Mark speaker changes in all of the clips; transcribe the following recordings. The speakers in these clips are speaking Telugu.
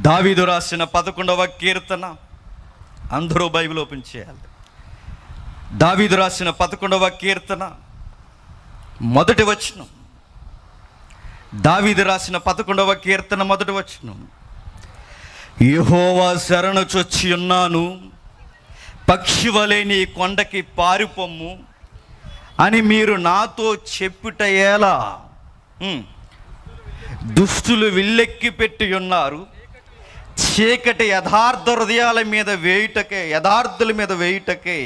Speaker 1: దావీదు రాసిన 11వ కీర్తన. అందరూ బైబిల్ ఓపెన్ చేయాలి. దావీదు రాసిన 11వ కీర్తన మొదటి వచనం. దావీదు రాసిన 11వ కీర్తన మొదటి వచనం. యెహోవా శరణు చొచ్చి ఉన్నాను, పక్షివలే నీ కొండకి పారిపొమ్ము అని మీరు నాతో చెప్పుట ఎలా? దుష్టులు విల్లెక్కి పెట్టి ఉన్నారు, చీకటి యథార్థుల మీద వేయుటకే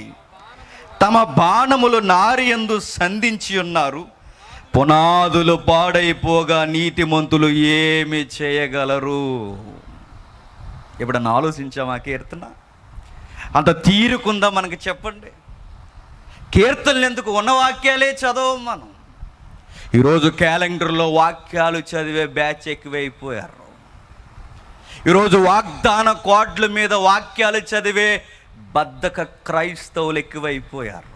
Speaker 1: తమ బాణములు నారియందు సంధించి ఉన్నారు. పునాదులు పాడైపోగా నీతిమంతులు ఏమి చేయగలరు? ఎప్పుడన్నా ఆలోచించామా కీర్తన? అంత తీరుకుందా మనకి? చెప్పండి. కీర్తనలు ఎందుకు? ఉన్న వాక్యాలే చదవం మనం. ఈరోజు క్యాలెండర్లో వాక్యాలు చదివే బ్యాచ్ ఎక్కువైపోయారు. ఈరోజు వాగ్దాన కోడ్ల మీద వాక్యాలు చదివే బద్ధక క్రైస్తవులు ఎక్కువైపోయారు.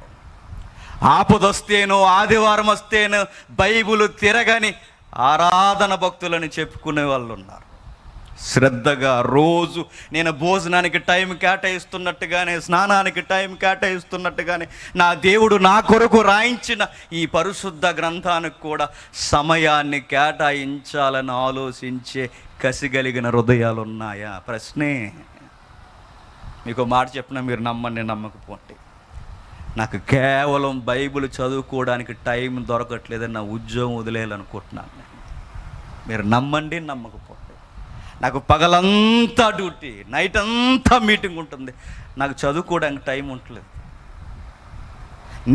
Speaker 1: ఆపదొస్తేనో ఆదివారం వస్తేనో బైబిల్ తిరగని ఆరాధన భక్తులని చెప్పుకునే వాళ్ళు ఉన్నారు. శ్రద్ధగా రోజు నేను భోజనానికి టైం కేటాయిస్తున్నట్టుగానే, స్నానానికి టైం కేటాయిస్తున్నట్టుగానే నా దేవుడు నా కొరకు రాయించిన ఈ పరిశుద్ధ గ్రంథానికి కూడా సమయాన్ని కేటాయించాలని ఆలోచించే కసిగలిగిన హృదయాలు ఉన్నాయా? ప్రశ్నే. మీకు మాట చెప్పిన మీరు నమ్మండి, నమ్మకపోండి. నాకు కేవలం బైబిల్ చదువుకోవడానికి టైం దొరకట్లేదని నా ఉద్యోగం వదిలేయాలనుకుంటున్నాను నేను. మీరు నమ్మండి, నమ్మకపోండి. నాకు పగలంతా డ్యూటీ, నైట్ అంతా మీటింగ్ ఉంటుంది, నాకు చదువుకోవడానికి టైం ఉండలేదు.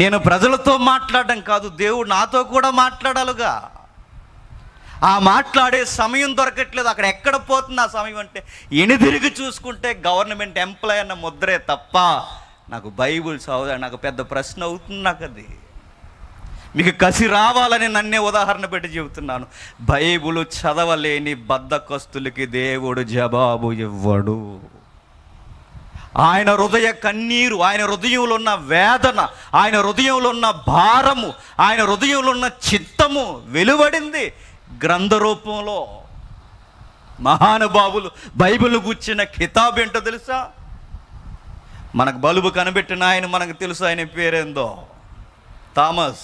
Speaker 1: నేను ప్రజలతో మాట్లాడడం కాదు, దేవుడు నాతో కూడా మాట్లాడాలిగా. ఆ మాట్లాడే సమయం దొరకట్లేదు. అక్కడ ఎక్కడ పోతుంది ఆ సమయం అంటే ఎనిదిరిగి చూసుకుంటే గవర్నమెంట్ ఎంప్లాయ్ అన్న ముద్రే తప్ప నాకు బైబిల్ చదవడం నాకు పెద్ద ప్రశ్న అవుతుంది. నాకు అది మీకు కసి రావాలని నన్నే ఉదాహరణ పెట్టి చెబుతున్నాను. బైబిల్ చదవలేని బద్ధకస్తులకి దేవుడు జవాబు ఇవ్వడు. ఆయన హృదయ కన్నీరు, ఆయన హృదయంలో ఉన్న వేదన, ఆయన హృదయంలో ఉన్న భారము, ఆయన హృదయంలో ఉన్న చిత్తము వెలువడింది గ్రంథ రూపంలో. మహానుభావులు బైబిల్ గుచ్చిన కితాబ్ ఏంటో తెలుసా? మనకు బలుబు కనిపెట్టిన ఆయన మనకు తెలుసు. ఆయన పేరేందో? థామస్.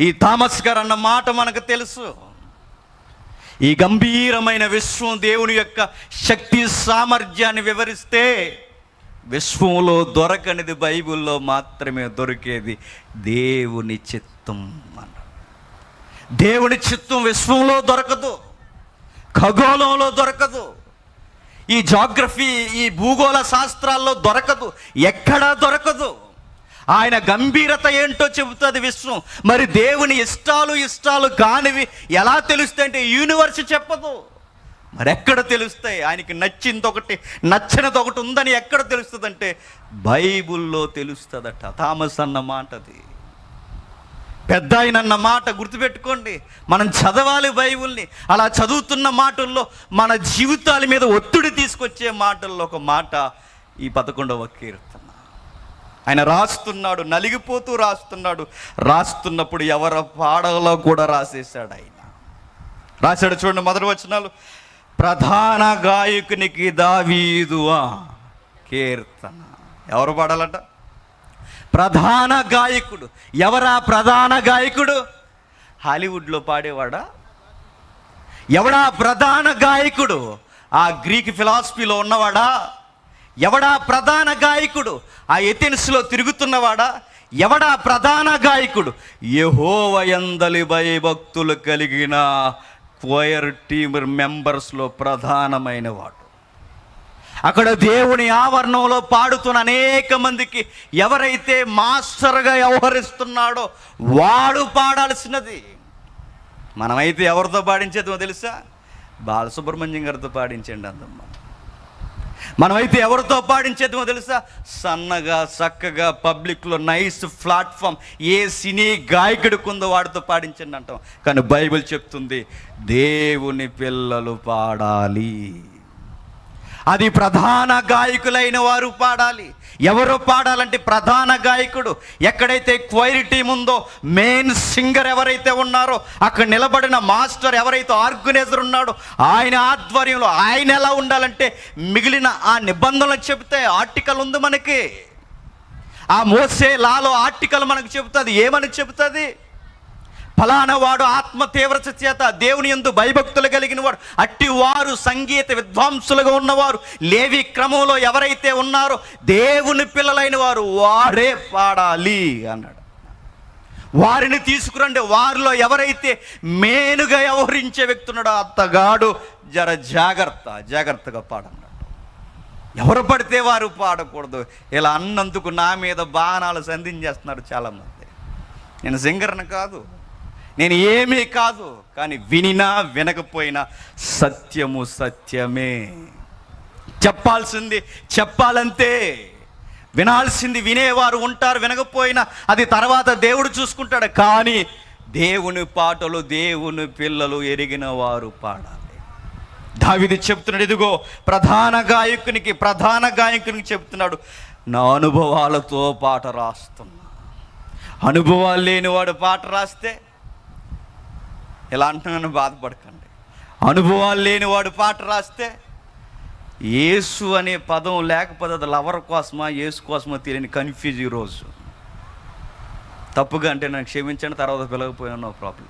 Speaker 1: ఈ థామస్ గారు అన్న మాట మనకు తెలుసు. ఈ గంభీరమైన విశ్వం దేవుని యొక్క శక్తి సామర్థ్యాన్ని వివరిస్తే విశ్వంలో దొరకనిది బైబిల్లో మాత్రమే దొరికేది దేవుని చిత్తం. దేవుని చిత్తం విశ్వంలో దొరకదు, ఖగోళంలో దొరకదు, ఈ జాగ్రఫీ ఈ భూగోళ శాస్త్రాల్లో దొరకదు, ఎక్కడా దొరకదు. ఆయన గంభీరత ఏంటో చెబుతుంది విశ్వం. మరి దేవుని ఇష్టాలు కానివి ఎలా తెలుస్తాయి అంటే యూనివర్స్ చెప్పదు. మరి ఎక్కడ తెలుస్తాయి? ఆయనకి నచ్చింది ఒకటి, నచ్చినది ఒకటి ఉందని ఎక్కడ తెలుస్తుంది అంటే బైబిల్లో తెలుస్తుందట. థామస్ అన్న మాట అది. పెద్ద ఆయన అన్న మాట గుర్తుపెట్టుకోండి. మనం చదవాలి బైబిల్ని. అలా చదువుతున్న మాటల్లో మన జీవితాల మీద ఒత్తిడి తీసుకొచ్చే మాటల్లో ఒక మాట ఈ 11వ కీర్తన. ఆయన రాస్తున్నాడు, నలిగిపోతూ రాస్తున్నాడు. రాస్తున్నప్పుడు ఎవరి పాడలో కూడా రాసేశాడు. ఆయన రాశాడు. చూడండి మొదటి వచనాలు. ప్రధాన గాయకునికి దావీదు కీర్తన. ఎవరు పాడాలట? ప్రధాన గాయకుడు. ఎవరా ప్రధాన గాయకుడు? హాలీవుడ్లో పాడేవాడా? ఎవడా ప్రధాన గాయకుడు? ఆ గ్రీక్ ఫిలాసఫీలో ఉన్నవాడా? ఎవడా ప్రధాన గాయకుడు? ఆ ఎథెన్స్లో తిరుగుతున్నవాడా? ఎవడా ప్రధాన గాయకుడు? యెహోవా యందలి భయభక్తులు కలిగిన క్వైర్ టీమ్ మెంబర్స్లో ప్రధానమైన వాడు. అక్కడ దేవుని ఆవరణంలో పాడుతున్న అనేక మందికి ఎవరైతే మాస్టర్గా వ్యవహరిస్తున్నాడో వాడు పాడాల్సినది. మనమైతే ఎవరితో పాడించేదో తెలుసా? బాలసుబ్రహ్మణ్యం గారితో పాడించండి అందమ్మ. మనమైతే ఎవరితో పాడించేదో తెలుసా? సన్నగా చక్కగా పబ్లిక్లో నైస్ ప్లాట్ఫామ్ ఏ సినీ గాయకుడికి ఉందో వాడితో పాడించండి అంటాం. కానీ బైబిల్ చెప్తుంది దేవుని పిల్లలు పాడాలి. అది ప్రధాన గాయకులైన వారు పాడాలి. ఎవరు పాడాలంటే ప్రధాన గాయకుడు. ఎక్కడైతే క్వైర్ టీం ఉందో, మెయిన్ సింగర్ ఎవరైతే ఉన్నారో, అక్కడ నిలబడిన మాస్టర్ ఎవరైతే ఆర్గనైజర్ ఉన్నాడో, ఆయన ఆధ్వర్యంలో ఆయన ఎలా ఉండాలంటే మిగిలిన ఆ నిబంధనలు చెబితే ఆర్టికల్ ఉంది మనకి. ఆ మోసే లాలో ఆర్టికల్ మనకు చెబుతుంది. ఏమని చెబుతుంది? ఫలానా వాడు ఆత్మ తీవ్రత చేత దేవుని యందు భయభక్తులు కలిగిన వాడు, అట్టి వారు సంగీత విద్వాంసులుగా ఉన్నవారు, లేవి క్రమంలో ఎవరైతే ఉన్నారో దేవుని పిల్లలైన వారు వారే పాడాలి అన్నాడు. వారిని తీసుకురండి. వారిలో ఎవరైతే మేనుగా వ్యవహరించే వ్యక్తి ఉన్నాడో అత్తగాడు జర జాగ్రత్తగా పాడన్నాడు. ఎవరు పడితే వారు పాడకూడదు. ఇలా అన్నందుకు నా మీద బాణాలు సంధించేస్తున్నారు చాలామంది. నేను సింగర్ని కాదు, నేను ఏమీ కాదు, కానీ వినినా వినకపోయినా సత్యము సత్యమే. చెప్పాల్సింది చెప్పాలంతే. వినాల్సింది వినేవారు ఉంటారు, వినకపోయినా అది తర్వాత దేవుడు చూసుకుంటాడు. కానీ దేవుని పాటలు దేవుని పిల్లలు ఎరిగిన వారు పాడాలి. దావీదు చెప్తున్నాడు, ఇదిగో ప్రధాన గాయకునికి చెప్తున్నాడు, నా అనుభవాలతో పాట రాస్తున్నా. అనుభవాలు లేనివాడు పాట రాస్తే ఎలా అంటున్నాను, బాధపడకండి. అనుభవాలు లేనివాడు పాట రాస్తే యేసు అనే పదం లేకపోతే అది లవర్ కోసమా యేసు కోసమా తెలియని కన్ఫ్యూజ్. ఈరోజు తప్పుగా అంటే నన్ను క్షమించండి, తర్వాత పిలవకపోయినా నో ప్రాబ్లం.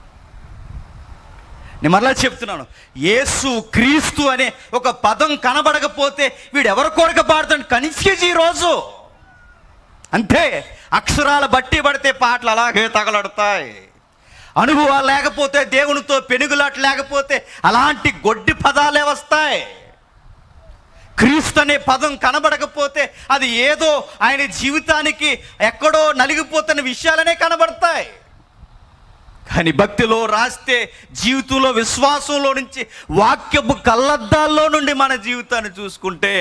Speaker 1: నేను మరలా చెప్తున్నాను, యేసు క్రీస్తు అనే ఒక పదం కనబడకపోతే వీడు ఎవరి కొరకు పాడుతాడు, కన్ఫ్యూజ్ ఈరోజు. అంతే, అక్షరాల బట్టి పడితే పాటలు అలాగే తగలడతాయి. అనుభవాలు లేకపోతే, దేవునితో పెనుగులాట లేకపోతే అలాంటి గొడ్డి పదాలే వస్తాయి. క్రీస్తు అనే పదం కనబడకపోతే అది ఏదో ఆయన జీవితానికి ఎక్కడో నలిగిపోతున్న విషయాలనే కనబడతాయి. కానీ భక్తిలో రాస్తే, జీవితంలో విశ్వాసంలో నుంచి, వాక్యపు కళ్ళద్దాల్లో నుండి మన జీవితాన్ని చూసుకుంటే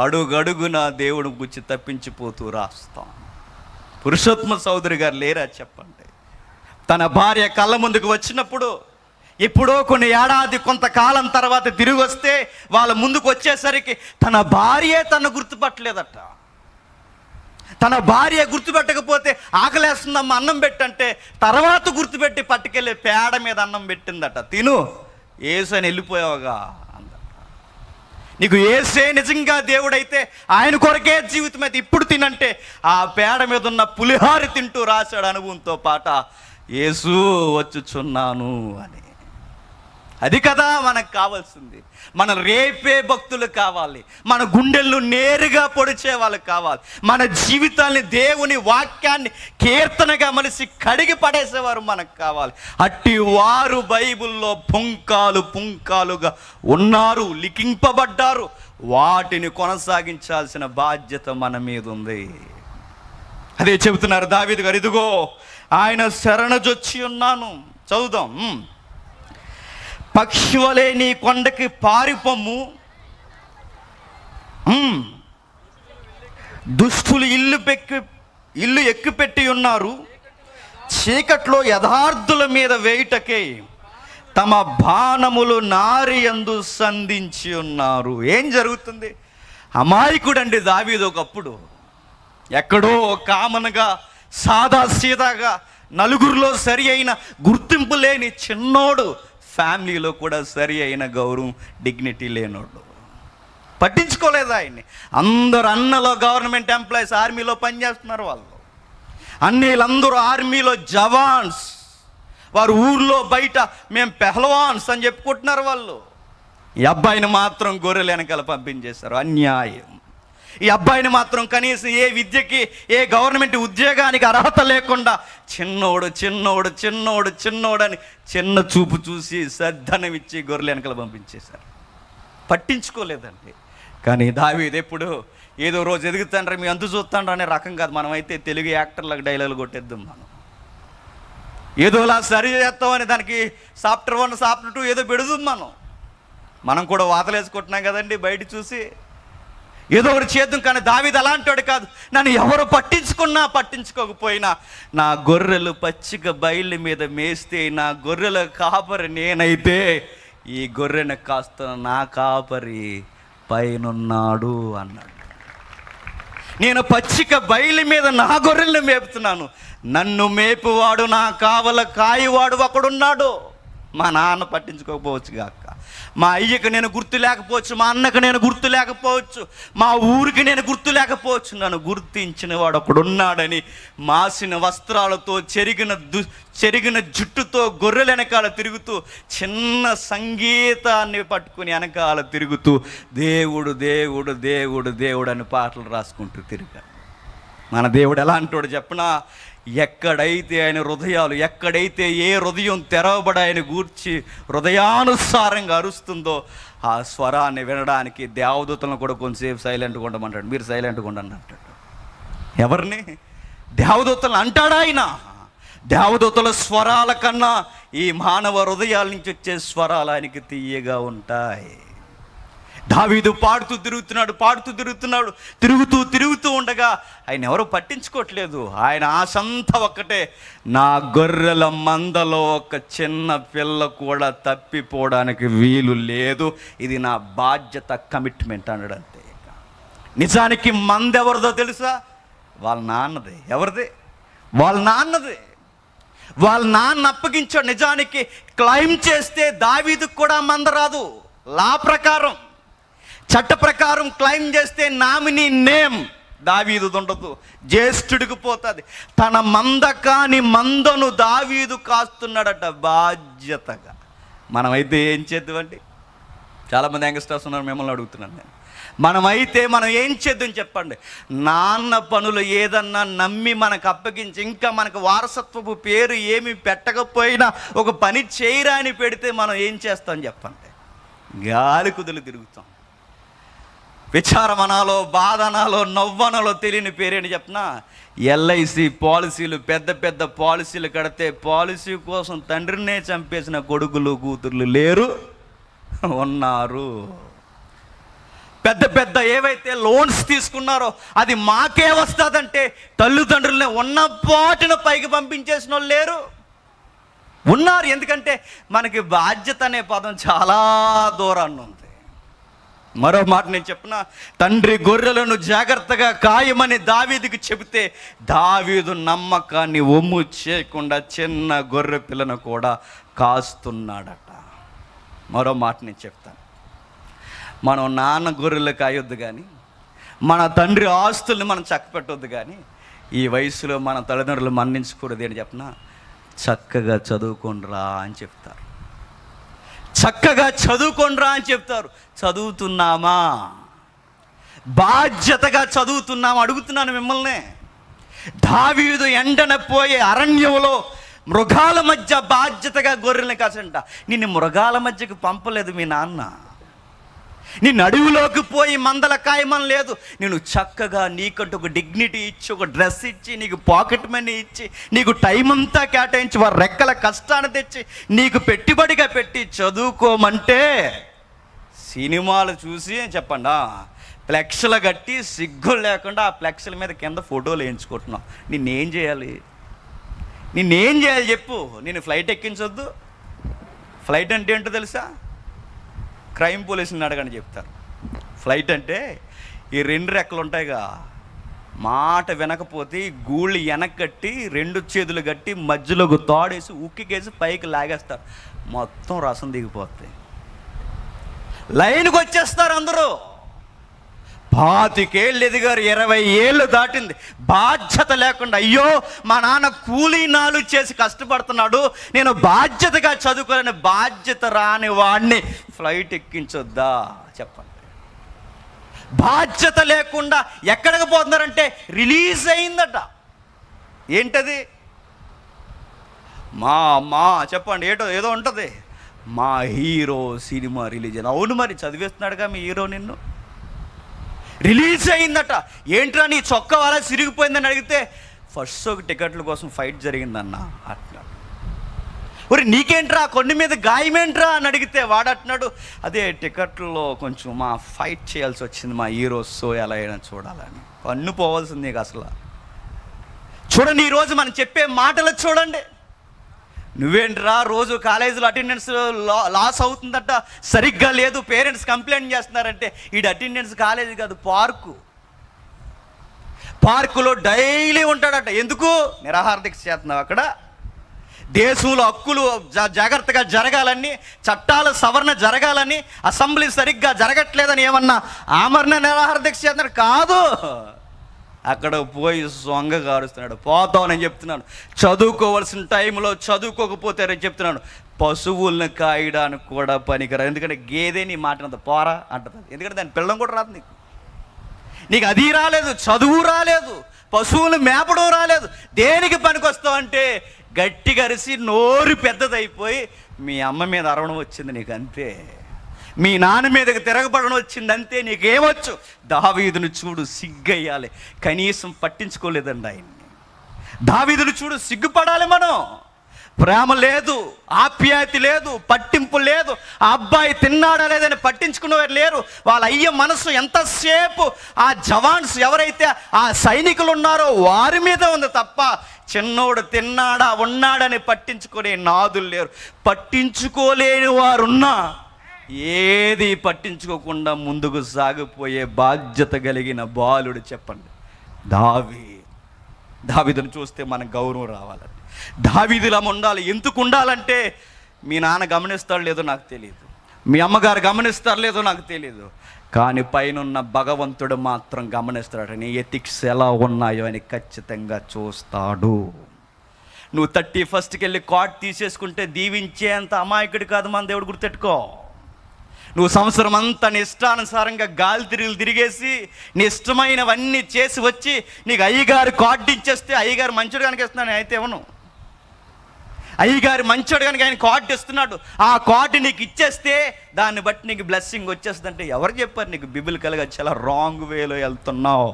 Speaker 1: అడుగడుగున దేవుడు గుచ్చి తప్పించిపోతూ రాస్తాం. పురుషోత్తమ సోదరి గారు లేరా చెప్పండి? తన భార్య కళ్ళ ముందుకు వచ్చినప్పుడు, ఎప్పుడో కొన్ని ఏడాది కొంతకాలం తర్వాత తిరిగి వస్తే వాళ్ళ ముందుకు వచ్చేసరికి తన భార్యే తను గుర్తుపట్టలేదట. తన భార్య గుర్తుపెట్టకపోతే ఆకలేస్తుందమ్మ అన్నం పెట్టంటే తర్వాత గుర్తుపెట్టి పట్టుకెళ్ళి పేడ మీద అన్నం పెట్టిందట. తిను, యేసు అని వెళ్ళిపోయావుగా అందట. నీకు యేసే నిజంగా దేవుడైతే ఆయన కొరకే జీవితం అయితే ఇప్పుడు తినంటే ఆ పేడ మీద ఉన్న పులిహార తింటూ రాశాడు అనుభవంతో పాట, యేసు వచ్చుచున్నాను అని. అది కదా మనకు కావాల్సింది. మన రేపే భక్తులు కావాలి, మన గుండెలను నేరుగా పొడిచే వాళ్ళు కావాలి, మన జీవితాన్ని దేవుని వాక్యాన్ని కీర్తనగా మలిసి కడిగి పడేసేవారు మనకు కావాలి. అట్టి వారు బైబిల్లో పుంకాలుగా ఉన్నారు, లిఖింపబడ్డారు. వాటిని కొనసాగించాల్సిన బాధ్యత మన మీద ఉంది. అదే చెబుతున్నారు దావీదు గారు, ఇదిగో ఆయన శరణజొచ్చి ఉన్నాను. చదువుదాం. పక్షివలే నీ కొండకి పారిపొమ్ము, దుష్టులు ఇల్లు ఎక్కుపెట్టి ఉన్నారు, చీకట్లో యథార్థుల మీద వేయుటకే తమ బాణములు నారియందు సంధించి ఉన్నారు. ఏం జరుగుతుంది? అమాయకుడండి దావీదు. ఒకప్పుడు ఎక్కడో కామన్గా సాదా సీదాగా నలుగురిలో సరి అయిన గుర్తింపు లేని చిన్నోడు, ఫ్యామిలీలో కూడా సరి అయిన గౌరవం డిగ్నిటీ లేనోడు. పట్టించుకోలేదు ఆయన్ని. అందరు అన్నలో గవర్నమెంట్ ఎంప్లాయీస్, ఆర్మీలో పనిచేస్తున్నారు వాళ్ళు. అన్నీళ్ళందరూ ఆర్మీలో జవాన్స్. వారు ఊర్లో బయట మేము పెహల్వాన్స్ అని చెప్పుకుంటున్నారు వాళ్ళు. ఈ అబ్బాయిని మాత్రం గొర్రెల వెనకాల పంపించేశారు. అన్యాయం. ఈ అబ్బాయిని మాత్రం కనీసం ఏ విద్యకి, ఏ గవర్నమెంట్ ఉద్యోగానికి అర్హత లేకుండా చిన్నోడు అని చిన్న చూపు చూసి సద్దనం ఇచ్చి గొర్రెల వెనకాల పంపించేశారు. పట్టించుకోలేదండి. కానీ దావీదు ఎప్పుడు ఏదో రోజు ఎదుగుతాండ్రా, మీ అంతు చూస్తాండ్రా అనే రకం కాదు. మనమైతే తెలుగు యాక్టర్లకు డైలాగులు కొట్టేద్దాం. ఏదోలా సరి చేస్తామని దానికి సాఫ్ట్వేర్ 1 సాఫ్ట్వేర్ 2 ఏదో పెడుదాం. మనం కూడా వాతలేసుకుంటున్నాం కదండి బయట చూసి. ఏదో ఒకటి చేద్దాం. కానీ దావీదు అలాంటి కాదు. నన్ను ఎవరు పట్టించుకోకపోయినా నా గొర్రెలు పచ్చిక బయళ్ళ మీద మేస్తే, నా గొర్రెల కాపరి నేనైతే, ఈ గొర్రెను కాస్తున్న నా కాపరి పైనున్నాడు అన్నాడు. నేను పచ్చిక బయలు మీద నా గొర్రెలను మేపుతున్నాను, నన్ను మేపువాడు, నా కావల కాయవాడు ఒకడున్నాడు. మా నాన్న పట్టించుకోకపోవచ్చు గాక, మా అయ్యకు నేను గుర్తు లేకపోవచ్చు, మా అన్నకు నేను గుర్తు లేకపోవచ్చు, మా ఊరికి నేను గుర్తు లేకపోవచ్చు, నన్ను గుర్తించిన వాడు ఒకడున్నాడని మాసిన వస్త్రాలతో చెరిగిన జుట్టుతో గొర్రెల వెనకాల తిరుగుతూ, చిన్న సంగీతాన్ని పట్టుకుని వెనకాల తిరుగుతూ దేవుడు దేవుడు దేవుడు దేవుడు అని పాటలు రాసుకుంటూ తిరిగాడు. మన దేవుడు ఎలాంటోడు చెప్పనా? ఎక్కడైతే ఆయన హృదయాలు, ఎక్కడైతే ఏ హృదయం తెరవబడి ఆయన గూర్చి హృదయానుసారంగా అరుస్తుందో ఆ స్వరాన్ని వినడానికి దేవదూతలను కూడా కొంచెంసేపు సైలెంట్గా ఉండమంటాడు. మీరు సైలెంట్గా ఉండండి అంటాడు. ఎవరిని? దేవదూతలను అంటాడు ఆయన. దేవదూతల స్వరాల కన్నా ఈ మానవ హృదయాల నుంచి వచ్చే స్వరాలు ఆయనకి తీయగా ఉంటాయి. దావీదు పాడుతూ తిరుగుతున్నాడు, తిరుగుతూ ఉండగా ఆయన ఎవరో పట్టించుకోవట్లేదు. ఆయన ఆశంతా ఒక్కటే, నా గొర్రెల మందలో ఒక చిన్న పిల్ల కూడా తప్పిపోవడానికి వీలు లేదు, ఇది నా బాధ్యత, కమిట్మెంట్ అన్నాడు అంతే. నిజానికి మంద ఎవరిదో తెలుసా? వాళ్ళ నాన్నది. ఎవరిది? వాళ్ళ నాన్నది. వాళ్ళ నాన్న అప్పగించాడు. నిజానికి క్లైమ్ చేస్తే దావీదుకు కూడా మంద రాదు. లా ప్రకారం, చట్ట ప్రకారం క్లైమ్ చేస్తే నామినీ నేమ్ దావీదు ఉండదు, జ్యేష్ఠుడికి పోతుంది. తన మంద కాని మందను దావీదు కాస్తున్నాడట బాధ్యతగా. మనమైతే ఏం చేద్దామండి? చాలామంది యంగ్స్టర్స్ ఉన్నారు, మిమ్మల్ని అడుగుతున్నాను నేను. మనమైతే మనం ఏం చేద్దాం చెప్పండి? నాన్న పనులు ఏదన్నా నమ్మి మనకు అప్పగించి, ఇంకా మనకు వారసత్వపు పేరు ఏమి పెట్టకపోయినా ఒక పని చేయరా అని పెడితే మనం ఏం చేస్తాం చెప్పండి? గాలి కుదులు తిరుగుతాం. విచారమనాలో, బాధనాలో, నవ్వనాలో తెలియని పేరేంటి చెప్పనా? ఎల్ఐసి పాలసీలు, పెద్ద పెద్ద పాలసీలు కడితే పాలసీ కోసం తండ్రినే చంపేసిన కొడుకులు కూతుర్లు లేరు, ఉన్నారు. పెద్ద పెద్ద ఏవైతే లోన్స్ తీసుకున్నారో అది మాకే వస్తుందంటే తల్లిదండ్రులనే ఉన్నపాటున పైకి పంపించేసిన వాళ్ళు లేరు, ఉన్నారు. ఎందుకంటే మనకి బాధ్యత అనే పదం చాలా దూరాన్ని ఉంది. మరో మాట నేను చెప్పిన, తండ్రి గొర్రెలను జాగ్రత్తగా కాయమని దావీదుకి చెబితే దావీదు నమ్మకాన్ని ఒమ్ము చేయకుండా చిన్న గొర్రె పిల్లను కూడా కాస్తున్నాడట. మరో మాట నేను చెప్తాను, మనం నాన్న గొర్రెలు కాయొద్దు కానీ, మన తండ్రి ఆస్తుల్ని మనం చక్కపెట్టొద్దు కానీ, ఈ వయసులో మన తల్లిదండ్రులు మన్నించకూడదు అని చెప్పిన, చక్కగా చదువుకోండిరా అని చెప్తారు. చక్కగా చదువుకోండిరా అని చెప్తారు. చదువుతున్నామా? బాధ్యతగా చదువుతున్నామా? అడుగుతున్నాను మిమ్మల్ని. దావీదు ఎండన పోయే అరణ్యంలో మృగాల మధ్య బాధ్యతగా గొర్రెల్ని కాసంట. నిన్ను మృగాల మధ్యకు పంపలేదు మీ నాన్న, నిన్ను అడవిలోకి పోయి మందల కాయమని లేదు. నేను చక్కగా నీకంటూ ఒక డిగ్నిటీ ఇచ్చి, ఒక డ్రెస్ ఇచ్చి, నీకు పాకెట్ మనీ ఇచ్చి, నీకు టైం అంతా కేటాయించి, వారి రెక్కల కష్టాన్ని తెచ్చి నీకు పెట్టుబడిగా పెట్టి చదువుకోమంటే సినిమాలు చూసి చెప్పండి ఫ్లెక్స్లు కట్టి సిగ్గు లేకుండా ఆ ఫ్లెక్స్ల మీద కింద ఫోటోలు వేయించుకుంటున్నావు. నిన్నేం చేయాలి చెప్పు? నేను ఫ్లైట్ ఎక్కించొద్దు. ఫ్లైట్ అంటే ఏంటో తెలుసా? క్రైమ్ పోలీసుని అడగని చెప్తారు. ఫ్లైట్ అంటే ఈ 2 రెక్కలు ఉంటాయిగా, మాట వినకపోతే గూళ్ళు వెనకట్టి 2 చేతులు కట్టి మధ్యలోకి తాడేసి ఉక్కికేసి పైకి లాగేస్తారు, మొత్తం రసం దిగిపోతాయి. లైన్కి వచ్చేస్తారు అందరూ. 25 ఏళ్ళు ఎదిగారు, 20 ఏళ్ళు దాటింది, బాధ్యత లేకుండా, అయ్యో మా నాన్న కూలీ నాలు చేసి కష్టపడుతున్నాడు, నేను బాధ్యతగా చదువుకోవాలని బాధ్యత రాని వాడిని ఫ్లైట్ ఎక్కించొద్దా చెప్పండి? బాధ్యత లేకుండా ఎక్కడికి పోతున్నారంటే రిలీజ్ అయిందట. ఏంటది? మా చెప్పండి, ఏదో ఉంటుంది, మా హీరో సినిమా రిలీజ్ అయింది. అవును, మరి చదివేస్తున్నాడుగా మీ హీరో, నిన్ను రిలీజ్ అయిందట. ఏంట్రా నీ చొక్కా అలా సిరిగిపోయిందని అడిగితే ఫస్ట్ షోకి టికెట్ల కోసం ఫైట్ జరిగిందన్న అట్లా. ఒరి నీకేంట్రా కొండ మీద గాయమేంట్రా అని అడిగితే వాడట్నాడు, అదే టికెట్లో కొంచెం మా ఫైట్ చేయాల్సి వచ్చింది, మా హీరో షో ఎలా అయినా చూడాలని. పన్ను పోవాల్సింది నీకు అసలు. చూడండి ఈరోజు మనం చెప్పే మాటలు చూడండి. నువ్వేంట్రా రోజు కాలేజీలో అటెండెన్స్ లాస్ అవుతుందట, సరిగ్గా లేదు, పేరెంట్స్ కంప్లైంట్ చేస్తున్నారంటే ఈ అటెండెన్స్ కాలేజీ కాదు, పార్కులో డైలీ ఉంటాడట. ఎందుకు? నిరాహార దీక్ష చేస్తున్నావు అక్కడ. దేశంలో హక్కులు జాగ్రత్తగా జరగాలని, చట్టాల సవరణ జరగాలని, అసెంబ్లీ సరిగ్గా జరగట్లేదని ఏమన్నా ఆమరణ నిరాహార దీక్ష చేస్తున్నాడు కాదు. అక్కడ పోయి సొంగ కారుస్తున్నాడు. పోతామని చెప్తున్నాను. చదువుకోవాల్సిన టైంలో చదువుకోకపోతారని చెప్తున్నాను. పశువులను కాయడానికి కూడా పనికిరాదు. ఎందుకంటే గేదె నీ మాటనంత పోరా అంటుంది. ఎందుకంటే దాని పిల్లం కూడా రాదు. నీకు అది రాలేదు, చదువు రాలేదు, పశువులు మేపడం రాలేదు, దేనికి పనికొస్తావు అంటే గట్టిగా అరిసి నోరు పెద్దదైపోయి మీ అమ్మ మీద అరవడం వచ్చింది నీకు, అంతే. మీ నాన్న మీదకి తిరగబడడం వచ్చింది, అంతే. నీకేమొచ్చు? దావీదును చూడు, సిగ్గయ్యాలి, కనీసం పట్టించుకోలేదండి ఆయన్ని. దావీదును చూడు, సిగ్గుపడాలి మనం. ప్రేమ లేదు, ఆప్యాయత లేదు, పట్టింపు లేదు. ఆ అబ్బాయి తిన్నాడా లేదని పట్టించుకునేవారు లేరు. వాళ్ళ అయ్య మనసు ఎంతసేపు ఆ జవాన్స్ ఎవరైతే ఆ సైనికులు ఉన్నారో వారి మీద ఉంది తప్ప చిన్నోడు తిన్నాడా ఉన్నాడని పట్టించుకునే నాదులు లేరు. పట్టించుకోలేని వారున్నా ఏది పట్టించుకోకుండా ముందుకు సాగిపోయే బాధ్యత కలిగిన బాలుడు చెప్పండి దావీదును చూస్తే మనకు గౌరవం రావాలండి. దావీదులా ఉండాలి. ఎందుకు ఉండాలంటే మీ నాన్న గమనిస్తాడు లేదో నాకు తెలియదు, మీ అమ్మగారు గమనిస్తారు లేదో నాకు తెలియదు, కానీ పైనున్న భగవంతుడు మాత్రం గమనిస్తాడు. నీ ఎథిక్స్ ఎలా ఉన్నాయో అని ఖచ్చితంగా చూస్తాడు. నువ్వు 31st వెళ్ళి కార్డ్ తీసేసుకుంటే దీవించేంత అమాయకుడు కాదు మన దేవుడు, గుర్తెట్టుకో. నువ్వు సంవత్సరం అంతా నీ ఇష్టానుసారంగా గాలి తిరిగేసి నీ ఇష్టమైనవన్నీ చేసి వచ్చి నీకు అయ్యగారు కార్డు ఇచ్చేస్తే అయ్యగారు మంచోడు కనుక ఇస్తున్నాను, అయితే ఇవ్వను. అయ్యగారు మంచోడు కనుక ఆయన కార్డు ఇస్తున్నాడు, ఆ కార్డు నీకు ఇచ్చేస్తే దాన్ని బట్టి నీకు బ్లెస్సింగ్ వచ్చేస్తుంది అంటే ఎవరు చెప్పారు నీకు? బిబిలికల్గా చాలా రాంగ్ వేలో వెళ్తున్నావు,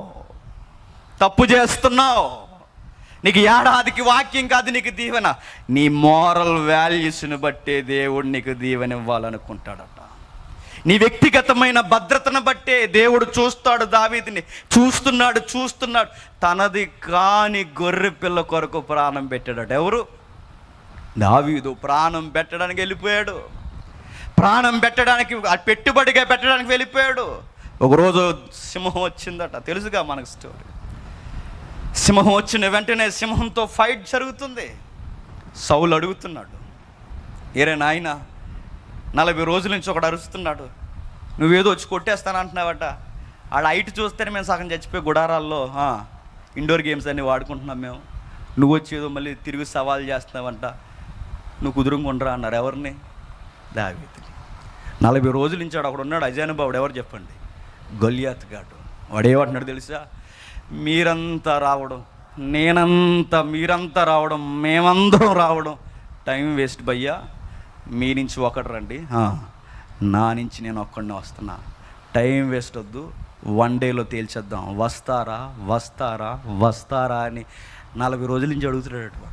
Speaker 1: తప్పు చేస్తున్నావు. నీకు ఏడాదికి వాక్యం కాదు నీకు దీవెన, నీ మోరల్ వాల్యూస్ని బట్టే దేవుడు నీకు దీవెన ఇవ్వాలనుకుంటాడట. నీ వ్యక్తిగతమైన భద్రతను బట్టే దేవుడు చూస్తాడు. దావీదుని చూస్తున్నాడు. తనది కాని గొర్రె పిల్ల కొరకు ప్రాణం పెట్టాడట. ఎవరు? దావీదు. ప్రాణం పెట్టడానికి వెళ్ళిపోయాడు. ప్రాణం పెట్టడానికి, పెట్టుబడిగా పెట్టడానికి వెళ్ళిపోయాడు. ఒకరోజు సింహం వచ్చిందట, తెలుసుగా మనకు స్టోరీ. సింహం వచ్చిన వెంటనే సింహంతో ఫైట్ జరుగుతుంది. సౌలు అడుగుతున్నాడు, ఏరే నాయన 40 రోజుల నుంచి ఒకడు అరుస్తున్నాడు, నువ్వేదో వచ్చి కొట్టేస్తానంటున్నావట. ఆడ హైట్ చూస్తేనే మేము సగం చచ్చిపోయి గుడారాల్లో ఇండోర్ గేమ్స్ అన్నీ వాడుకుంటున్నాం మేము, నువ్వు వచ్చి ఏదో మళ్ళీ తిరిగి సవాల్ చేస్తున్నావంట, నువ్వు కుదురుకుండరా అన్నారు. ఎవరిని? దావీదుని. 40 రోజుల నుంచి వాడు అక్కడ ఉన్నాడు, అజానుబావుడు. ఎవరు చెప్పండి? గొలియాత్ గాడు. వాడేమంటున్నాడు తెలుసా? మీరంతా రావడం, మీరంతా రావడం, మేమందరం రావడం టైం వేస్ట్ భయ్యా. మీ నుంచి ఒకటి రండి, నా నుంచి నేను ఒక్కడినే వస్తున్నా. టైం వేస్ట్ వద్దు, 1 డేలో తేల్చేద్దాం. వస్తారా అని 40 రోజుల నుంచి అడుగుతున్నాడట వాడు.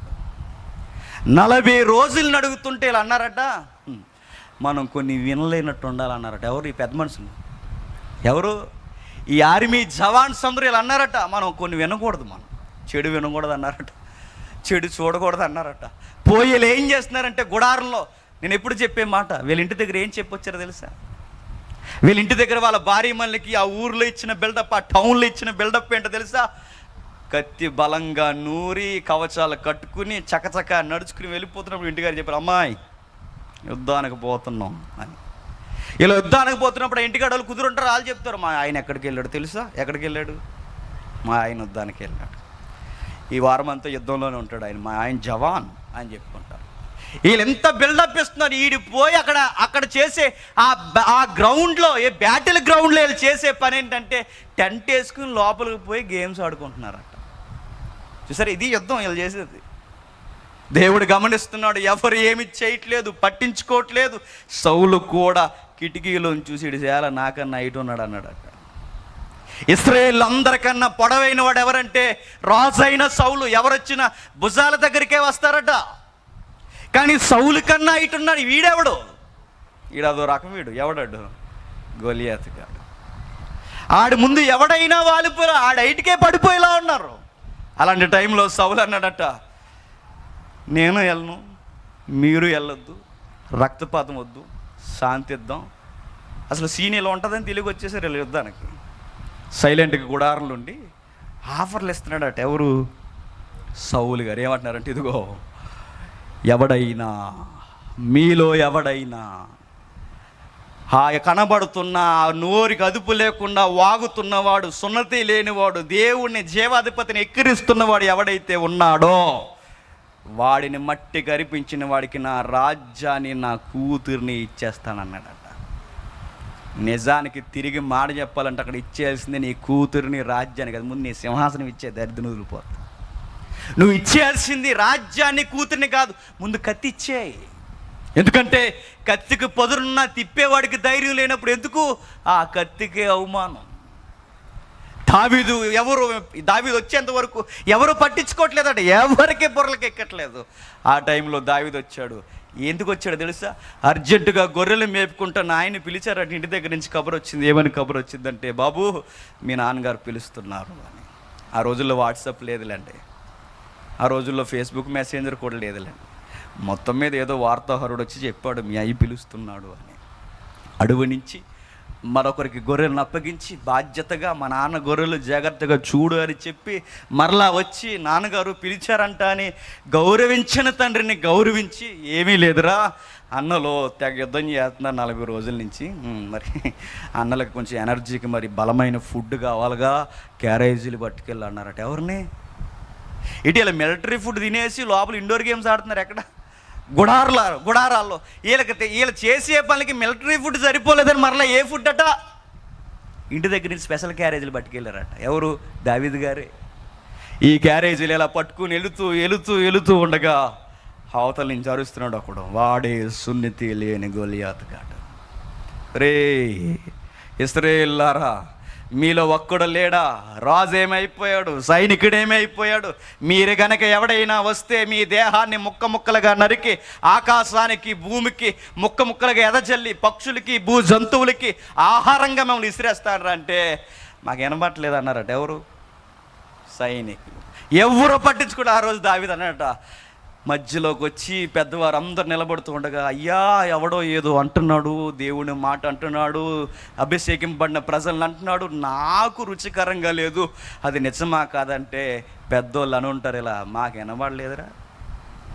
Speaker 1: 40 రోజులను అడుగుతుంటే ఇలా అన్నారట, మనం కొన్ని వినలేనట్టు ఉండాలన్నారట. ఎవరు? ఈ పెద్ద మనుషులు. ఎవరు? ఈ ఆర్మీ జవాన్స్ అందరూ ఇలా అన్నారట, మనం కొన్ని వినకూడదు, మనం చెడు వినకూడదు అన్నారట, చెడు చూడకూడదు అన్నారట. పోయేలు ఏం చేస్తున్నారంటే గుడారంలో, నేను ఎప్పుడు చెప్పే మాట, వీళ్ళ ఇంటి దగ్గర ఏం చెప్పొచ్చారో తెలుసా? వీళ్ళ ఇంటి దగ్గర వాళ్ళ భార్య మళ్ళీకి ఆ ఊర్లో ఇచ్చిన బిల్డప్, ఆ టౌన్లో ఇచ్చిన బిల్డప్ ఏంటో తెలుసా? కత్తి బలంగా నూరి కవచాలు కట్టుకుని చకచక నడుచుకుని వెళ్ళిపోతున్నప్పుడు ఇంటిగారు చెప్పారు, అమ్మాయి యుద్ధానికి పోతున్నాం అని. ఇలా యుద్ధానికి పోతున్నప్పుడు ఇంటికాడ వాళ్ళు కుదురుంటారు, వాళ్ళు చెప్తారు, మా ఆయన ఎక్కడికి వెళ్ళాడు తెలుసా? ఎక్కడికి వెళ్ళాడు? మా ఆయన యుద్ధానికి వెళ్ళాడు, ఈ వారం అంతా యుద్ధంలోనే ఉంటాడు ఆయన, మా ఆయన జవాన్ అని చెప్పుకుంటారు. వీళ్ళు ఎంత బిల్డప్ ఇస్తున్నారు. పోయి అక్కడ చేసే ఆ గ్రౌండ్లో, ఏ బ్యాటిల్ గ్రౌండ్లో వీళ్ళు చేసే పని ఏంటంటే టెంట్ వేసుకుని లోపలికి పోయి గేమ్స్ ఆడుకుంటున్నారట. చూసారు, ఇది యుద్ధం వీళ్ళు చేసేది. దేవుడు గమనిస్తున్నాడు, ఎవరు ఏమి చేయట్లేదు, పట్టించుకోవట్లేదు. సౌలు కూడా కిటికీలోని చూసి ఇటు చేయాల నాకన్నా హైట్ ఉన్నాడు అన్నాడట. ఇశ్రాయేలు అందరికన్నా పొడవైన వాడు ఎవరంటే రాజైన సౌలు. ఎవరొచ్చినా భుజాల దగ్గరికే వస్తారట. కానీ సౌలు కన్నా హైట్ ఉన్నాడు. వీడెవడు? ఈడదో రకం. వీడు ఎవడాడు? గొలియాత్ గాడు. ఆడి ముందు ఎవడైనా వాలిపోరా, ఆడ హైట్కే పడిపోయేలా ఉన్నారు. అలాంటి టైంలో సౌలు అన్నాడట, నేను వెళ్ళను, మీరు వెళ్ళొద్దు, రక్తపాతం వద్దు, శాంతి ఇద్దాం. అసలు సీన్ ఇలా ఉంటుందని తెలివి వచ్చేసారు వీళ్ళ యుద్ధానికి. సైలెంట్గా గుడారంలో ఉండి ఆఫర్లు ఇస్తున్నాడట. ఎవరు? సౌలు గారు. ఏమంటున్నారంటే, ఇదిగో ఎవడైనా మీలో ఎవడైనా కనబడుతున్న నోరికి అదుపు లేకుండా వాగుతున్నవాడు, సున్నతి లేనివాడు, దేవుణ్ణి జీవాధిపతిని ఎక్కిరిస్తున్నవాడు ఎవడైతే ఉన్నాడో వాడిని మట్టి గరిపించిన వాడికి నా రాజ్యాన్ని, నా కూతుర్ని ఇచ్చేస్తానన్నాడట. నిజానికి తిరిగి మాట చెప్పాలంటే అక్కడ ఇచ్చేయాల్సిందే నీ కూతురిని, రాజ్యాన్ని కదా. ముందు నీ సింహాసనం ఇచ్చే దరిద్రం వదిలిపోతుంది. నువ్వు ఇచ్చేయాల్సింది రాజ్యాన్ని, కూతుర్ని కాదు. ముందు కత్తి ఇచ్చేయి. ఎందుకంటే కత్తికి పొదురున్న తిప్పేవాడికి ధైర్యం లేనప్పుడు ఎందుకు ఆ కత్తికే అవమానం. దావీదు వచ్చేంత వరకు ఎవరు పట్టించుకోవట్లేదట, ఎవరికి బుర్రలకి ఎక్కట్లేదు. ఆ టైంలో దావీదు వచ్చాడు. ఎందుకు వచ్చాడు తెలుసా? అర్జెంటుగా గొర్రెలు మేపుకుంటాను ఆయన పిలిచారట. ఇంటి దగ్గర నుంచి కబురు వచ్చింది. ఏమని కబురు వచ్చిందంటే, బాబు మీ నాన్నగారు పిలుస్తున్నారు అని. ఆ రోజుల్లో వాట్సాప్ లేదులేండి, ఆ రోజుల్లో ఫేస్బుక్ మెసెంజర్ కూడా లేదులేండి. మొత్తం మీద ఏదో వార్తాహరుడు వచ్చి చెప్పాడు, మీ అయ్యి పిలుస్తున్నాడు అని. అడవి నుంచి మరొకరికి గొర్రెలను అప్పగించి బాధ్యతగా మా నాన్న గొర్రెలు జాగ్రత్తగా చూడు అని చెప్పి మరలా వచ్చి నాన్నగారు పిలిచారంట అని గౌరవించిన తండ్రిని గౌరవించి, ఏమీ లేదురా అన్నలో తెగ యుద్ధం చేస్తున్నారు 40 రోజుల నుంచి. మరి అన్నలకు కొంచెం ఎనర్జీకి మరి బలమైన ఫుడ్ కావాలిగా, క్యారేజీలు పట్టుకెళ్ళి అన్నారట. ఎవరిని? ఇటు ఇలా మిలిటరీ ఫుడ్ తినేసి లోపల ఇండోర్ గేమ్స్ ఆడుతున్నారు. ఎక్కడ? గుడారాల్లో. వీళ్ళు చేసే పనికి మిలిటరీ ఫుడ్ సరిపోలేదని మరలా ఏ ఫుడ్ అట ఇంటి దగ్గర నుంచి స్పెషల్ క్యారేజీలు పట్టుకెళ్ళారట. ఎవరు? దావీదు గారే. ఈ క్యారేజీలు ఇలా పట్టుకుని వెళుతూ ఉండగా అవతల నుంచి అరుస్తున్నాడు ఒకడు, వాడే సున్నితి లేని గొలియాతు కాడు. రే ఇశ్రాయేలులారా, మీలో ఒక్కడు లేడా? రాజు ఏమైపోయాడు, సైనికుడు ఏమైపోయాడు? మీరు గనక ఎవడైనా వస్తే మీ దేహాన్ని ముక్క ముక్కలుగా నరికి ఆకాశానికి భూమికి ముక్క ముక్కలుగా ఎదజల్లి పక్షులకి భూ జంతువులకి ఆహారంగా మిమ్మల్ని విసిరేస్తారా అంటే మాకు వినబట్టలేదు అన్నారట. ఎవరు? సైనికులు. ఎవరు పట్టించుకుంటే ఆ రోజు దావీదు అన్నట. మధ్యలోకి వచ్చి పెద్దవారు అందరు నిలబడుతూ ఉండగా, అయ్యా ఎవడో ఏదో అంటున్నాడు, దేవుని మాట అంటున్నాడు, అభిషేకింపబడిన ప్రజలను అంటున్నాడు, నాకు రుచికరంగా లేదు, అది నిజమా కాదంటే పెద్దోళ్ళు అని ఉంటారు ఇలా, మాకు వినబడలేదురా,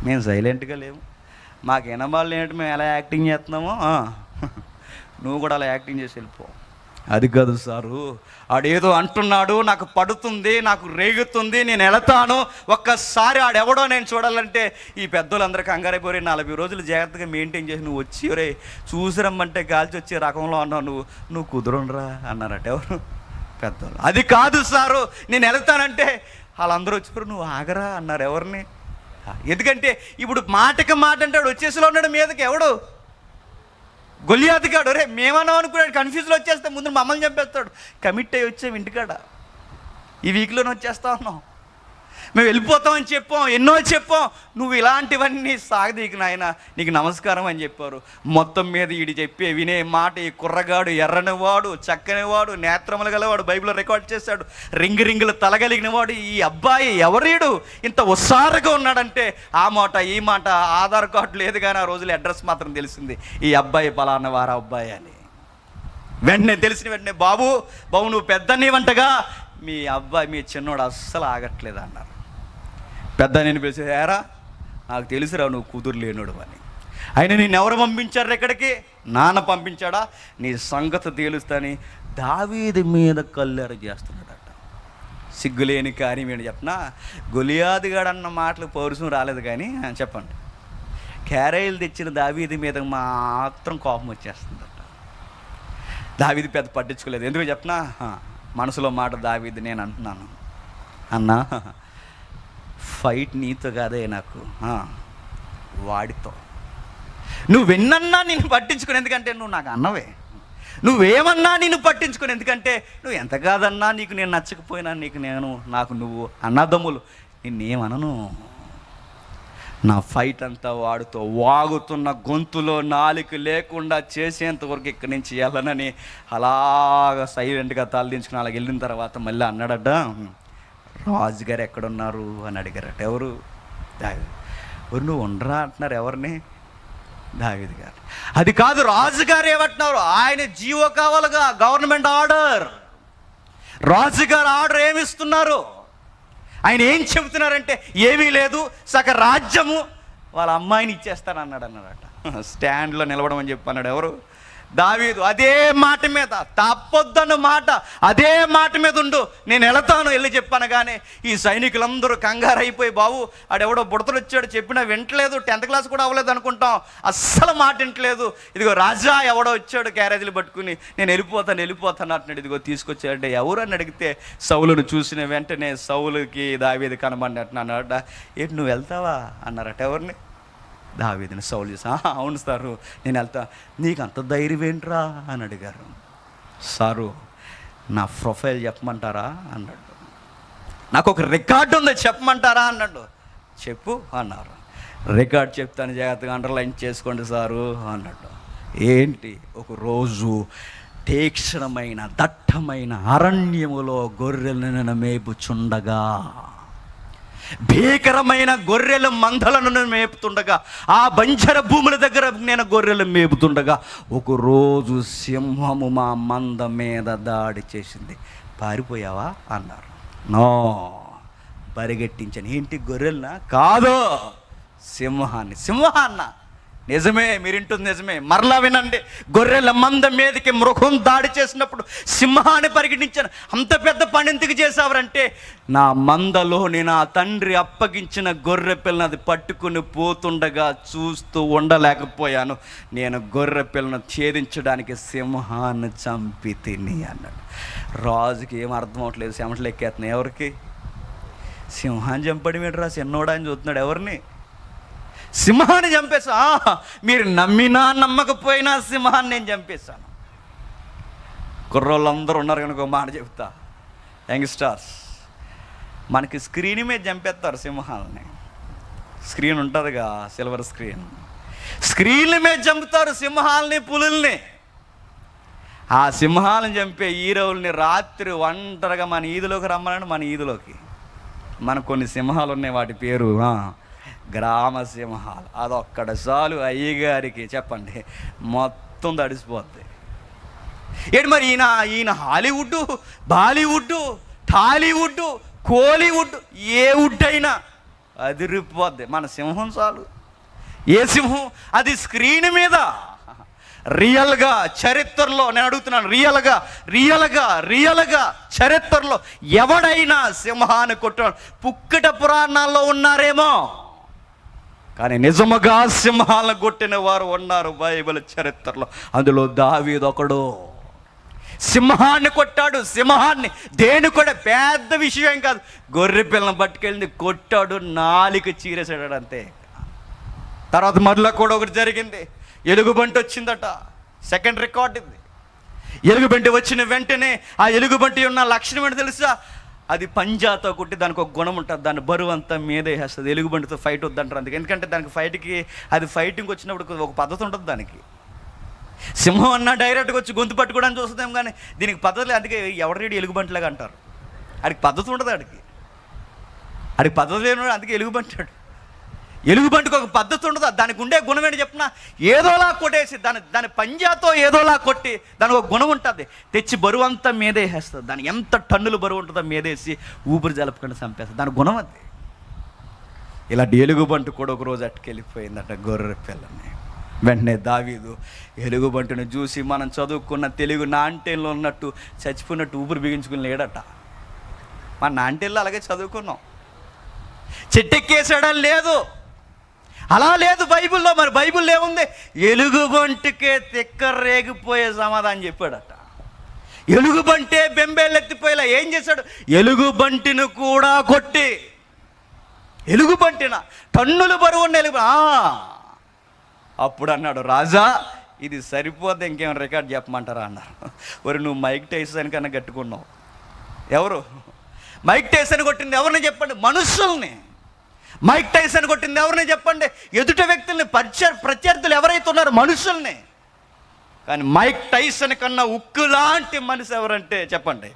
Speaker 1: మేము సైలెంట్గా లేము, మాకు వినబడలేనట్టు మేము ఎలా యాక్టింగ్ చేస్తున్నామో నువ్వు కూడా అలా యాక్టింగ్ చేసి వెళ్ళిపో. అది కాదు సారు, ఆడేదో అంటున్నాడు, నాకు పడుతుంది, నాకు రేగుతుంది, నేను వెళతాను, ఒక్కసారి ఆడెవడో నేను చూడాలంటే ఈ పెద్దోళ్ళందరూ కంగారైపోయి 40 రోజులు జాగ్రత్తగా మెయింటైన్ చేసి నువ్వు వచ్చి రే చూసిరమ్మంటే కాల్చి వచ్చే రకంలో అన్నావు, నువ్వు కుదురుండ్రా అన్నారట. ఎవరు? పెద్దోళ్ళు. అది కాదు సారు, నేను వెళతానంటే వాళ్ళందరూ వచ్చారు, నువ్వు ఆగరా అన్నారు. ఎవరిని? ఎందుకంటే ఇప్పుడు మాటకి మాట అంటే వాడు వచ్చేసిలో ఉన్నాడు మీదకి. ఎవడు? గొలియాతు గాడు. రే మేమన్నాం అనుకున్నాడు, కన్ఫ్యూజ్లో వచ్చేస్తే ముందు మమ్మల్ని చంపేస్తాడు. కమిట్ అయ్యి వచ్చాం ఇంటికాడ, ఈ వీక్లోనే వచ్చేస్తా ఉన్నాం, మేము వెళ్ళిపోతామని చెప్పాం, ఎన్నో చెప్పాం, నువ్వు ఇలాంటివన్నీ సాగదీకి నాయన, నీకు నమస్కారం అని చెప్పారు. మొత్తం మీద ఈడు చెప్పే వినే మాట, ఈ కుర్రగాడు ఎర్రనివాడు, చక్కనివాడు, నేత్రములు గలవాడు, బైబిల్లో రికార్డ్ చేశాడు, రింగులు తలగలిగినవాడు, ఈ అబ్బాయి ఎవరీడు ఇంత ఉత్సాహంగా ఉన్నాడంటే ఆ మాట ఈ మాట, ఆధార్ కార్డు లేదు కానీ ఆ రోజులు అడ్రస్ మాత్రం తెలిసింది, ఈ అబ్బాయి పలానా వారా అబ్బాయి అని. వెంటనే తెలిసిన వెంటనే బాబు నువ్వు పెద్దనివంటగా మీ అబ్బాయి మీ చిన్నోడు అస్సలు ఆగట్లేదు అన్నారు. పెద్ద నేను పిలిచి, ఏరా నాకు తెలుసురా నువ్వు కూతురు లేనోడు అని. ఆయన నేను ఎవరు పంపించారు ఎక్కడికి? నాన్న పంపించాడా? నీ సంగతి తేలుస్తాని దావీదు మీద కల్లెర చేస్తున్నాడట. సిగ్గులేని కార్యం ఏంటి చెప్పనా? గొలియాతుగాడు అన్న మాటలు పౌరుషం రాలేదు కానీ చెప్పండి, క్యారేజీలు తెచ్చిన దావీదు మీద మాత్రం కోపం వచ్చేస్తుందట. దావీదు పెద్ద పట్టించుకోలేదు. ఎందుకు చెప్పనా? మనసులో మాట దావీదు నేను అంటున్నాను, అన్నా ఫైట్ నీతో కాదే, నాకు వాడితో. నువ్వెన్నన్నా నిన్ను పట్టించుకుని, ఎందుకంటే నువ్వు నాకు అన్నవే, నువ్వేమన్నా నిన్ను పట్టించుకుని, ఎందుకంటే నువ్వు ఎంత కాదన్నా నీకు నేను నచ్చకపోయినా నాకు నువ్వు అన్నదమ్ములు, నిన్నేమనను. నా ఫైట్ అంతా వాడితో, వాగుతున్న గొంతులో నాలుక లేకుండా చేసేంతవరకు ఇక్కడి నుంచి వెళ్ళనని అలాగ సైలెంట్గా తలదించుకుని అలాగ వెళ్ళిన తర్వాత మళ్ళీ అన్నాడట, రాజుగారు ఎక్కడున్నారు అని అడిగారట. ఎవరు? నువ్వు ఉండరా అంటున్నారు. ఎవరిని? దావీదు గారు. అది కాదు, రాజుగారు ఏమంటున్నారు? ఆయన జీవో కావాలిగా, గవర్నమెంట్ ఆర్డర్. రాజుగారు ఆర్డర్ ఏమిస్తున్నారు? ఆయన ఏం చెబుతున్నారంటే ఏమీ లేదు, సగ రాజ్యము వాళ్ళ అమ్మాయిని ఇచ్చేస్తానన్నాడట. స్టాండ్లో నిలబడమని చెప్పన్నాడు. ఎవరు? దావీదు. అదే మాట మీద, తప్పొద్దన్న మాట, అదే మాట మీద ఉండు, నేను వెళతాను వెళ్ళి చెప్పాను. కానీ ఈ సైనికులందరూ కంగారు అయిపోయి, బాబు ఆడెవడో బుడతలు వచ్చాడు, చెప్పినా వింటలేదు, 10th క్లాస్ కూడా అవ్వలేదు అనుకుంటాం, అస్సలు మాట వింటలేదు. ఇదిగో రాజా ఎవడో వచ్చాడు క్యారేజీలు పట్టుకుని, నేను వెళ్ళిపోతాను అంటున్నాడు. ఇదిగో తీసుకొచ్చాడంటే ఎవరు అని అడిగితే సౌలును చూసిన వెంటనే సౌలుకి దావీదు కనబడినట్టు అన్నాడట. ఏంటి నువ్వు వెళ్తావా అన్నారట. ఎవరిని? దావీదుని. సౌలు చేసి, అవును సారు నేను వెళ్తా. నీకు అంత ధైర్యం ఏంట్రా అని అడిగారు. సారు నా ప్రొఫైల్ చెప్పమంటారా అన్నాడు. నాకు ఒక రికార్డు ఉంది చెప్పమంటారా అన్నాడు. చెప్పు అన్నారు. రికార్డ్ చెప్తాను, జాగ్రత్తగా అండర్లైన్ చేసుకోండి సారు అన్నాడు. ఏంటి? ఒక రోజు తీక్షణమైన దట్టమైన అరణ్యములో గొర్రెలను మేపుచుండగా, భీకరమైన గొర్రెల మందలను మేపుతుండగా, ఆ బంజర భూముల దగ్గర నేను గొర్రెలు మేపుతుండగా ఒకరోజు సింహము మా మంద మీద దాడి చేసింది. పారిపోయావా అన్నారు. నో, పరిగెట్టించాను. ఏంటి? గొర్రెలనా? కాదు, సింహాన్న. నిజమే, మీరింటుంది నిజమే. మరలా వినండి. గొర్రెల మంద మీదకి మృగం దాడి చేసినప్పుడు సింహాన్ని పరిగెట్టించాను. అంత పెద్ద పని ఎందుకు చేసావరంటే, నా మందలోని నా తండ్రి అప్పగించిన గొర్రె పిల్లని అది పట్టుకుని పోతుండగా చూస్తూ ఉండలేకపోయాను. నేను గొర్రె పిల్లను ఛేదించడానికి సింహాన్ని చంపి తిని అన్నాడు. రాజుకి ఏం అర్థం అవట్లేదు, చెమటలు ఎక్కేస్తున్నాయి. ఎవరికి? సింహాన్ని చంపడం ఏంట్రా చిన్నోడా అని చూస్తున్నాడు. ఎవరిని? సింహాన్ని చంపేసా. మీరు నమ్మినా నమ్మకపోయినా సింహాన్ని నేను చంపేశాను. కుర్రోళ్ళందరూ ఉన్నారు కనుక ఒక మాట చెప్తా. యంగ్స్టర్స్, మనకి స్క్రీన్ మీద చంపేస్తారు సింహాలని. స్క్రీన్ ఉంటుందిగా, సిల్వర్ స్క్రీన్ల మీద చంపుతారు సింహాలని, పులుల్ని. ఆ సింహాలను చంపే హీరోల్ని రాత్రి ఒంటరిగా మన ఈదులోకి రమ్మనండి. మన ఈదులోకి మనకు కొన్ని సింహాలు ఉన్నాయి, వాటి పేరు గ్రామ సింహాలు. అదొక్కడ చాలు అయ్యగారికి చెప్పండి, మొత్తం తడిసిపోద్ది. ఏంటి మరి ఈయన హాలీవుడ్, బాలీవుడ్, టాలీవుడ్, కోలీవుడ్, ఏ వుడ్ అయినా అదిరిపోద్ది. మన సింహం చాలు. ఏ సింహం? అది స్క్రీన్ మీద రియల్గా చరిత్రలో, నేను అడుగుతున్నాను, రియల్గా చరిత్రలో ఎవడైనా సింహాన్ని కొట్టాడు? పుక్కట పురాణాల్లో ఉన్నారేమో, కానీ నిజముగా సింహాలను కొట్టిన వారు ఉన్నారు బైబిల్ చరిత్రలో. అందులో దావీదు ఒకడు. సింహాన్ని కొట్టాడు. సింహాన్ని దేని కూడా పెద్ద విషయం కాదు, గొర్రె పిల్లని పట్టుకెళ్ళి కొట్టాడు, నాలిక చీరేసాడు అంతే. తర్వాత మరలా కూడా ఒకటి జరిగింది. ఎలుగుబంటి వచ్చిందట. సెకండ్ రికార్డ్ ఇది. ఎలుగుబంటి వచ్చిన వెంటనే ఆ ఎలుగుబంటి ఉన్న లక్షణం ఏంటి తెలుసా? అది పంజాతో కొట్టి దానికి ఒక గుణం ఉంటుంది, దాని బరువు అంతా మీదే వేస్తుంది. ఎలుగుబంటితో ఫైట్ వద్దంటారు అందుకే. ఎందుకంటే దానికి ఫైటింగ్ వచ్చినప్పుడు ఒక పద్ధతి ఉంటుంది దానికి. సింహం అన్నా డైరెక్ట్గా వచ్చి గొంతు పట్టుకోవడానికి చూస్తుందేమో, కానీ దీనికి పద్ధతి. అందుకే ఎవడరీడి ఎలుగుబంటిలాగా అంటారు. ఆడికి పద్ధతి ఉండదు, ఆడికి పద్ధతి లేని అందుకే ఎలుగుబంటాడు. ఎలుగుబంటికి ఒక పద్ధతి ఉండదు. దానికి ఉండే గుణం ఏంటి చెప్పిన? ఏదోలా కొట్టేసి దాని పంజాతో ఏదోలా కొట్టి దానికి ఒక గుణం ఉంటుంది, తెచ్చి బరువు అంతా మీదే వేస్తుంది. దానికి ఎంత టన్నులు బరువు ఉంటుందో మీదేసి ఊపిరి జలపకుండా చంపేస్తుంది. దాని గుణం అది. ఇలాంటి ఎలుగుబంటి కూడా ఒకరోజు అట్టుకెళ్ళిపోయిందట గొర్రె పిల్లని. వెంటనే దావీదు ఎలుగుబంటిని చూసి, మనం చదువుకున్న తెలుగు నాంటేల్లో ఉన్నట్టు చచ్చిపోయినట్టు ఊపిరి బిగించుకుని లేడట. మన నాంటేల్లో అలాగే చదువుకున్నాం. చెట్టెక్కేసాడని లేదు, అలా లేదు బైబిల్లో. మరి బైబిల్లో ఏముంది? ఎలుగుబంటికే తిక్కరేగిపోయే సమాధానం చెప్పాడట. ఎలుగుబంటే బెంబేలెత్తిపోయేలా ఏం చేశాడు? ఎలుగుబంటిని కూడా కొట్టి, ఎలుగుబంటిన టన్నులు బరువున్న అప్పుడు అన్నాడు, రాజా ఇది సరిపోతే ఇంకేమైనా రికార్డ్ చెప్పమంటారా అన్నారు. మరి నువ్వు మైక్ టైసన్ కన్నా కట్టుకున్నావు. ఎవరు మైక్ టైసన్ కొట్టింది? ఎవరిని చెప్పండి? మనుషుల్ని. మైక్ టైసన్ కొట్టింది ఎవరిని చెప్పండి? ఎదుట వ్యక్తుల్ని, ప్రత్యర్థులు ఎవరైతే ఉన్నారో మనుషుల్ని. కానీ మైక్ టైసన్ కన్నా ఉక్కు లాంటి మనిషి ఎవరంటే చెప్పండి?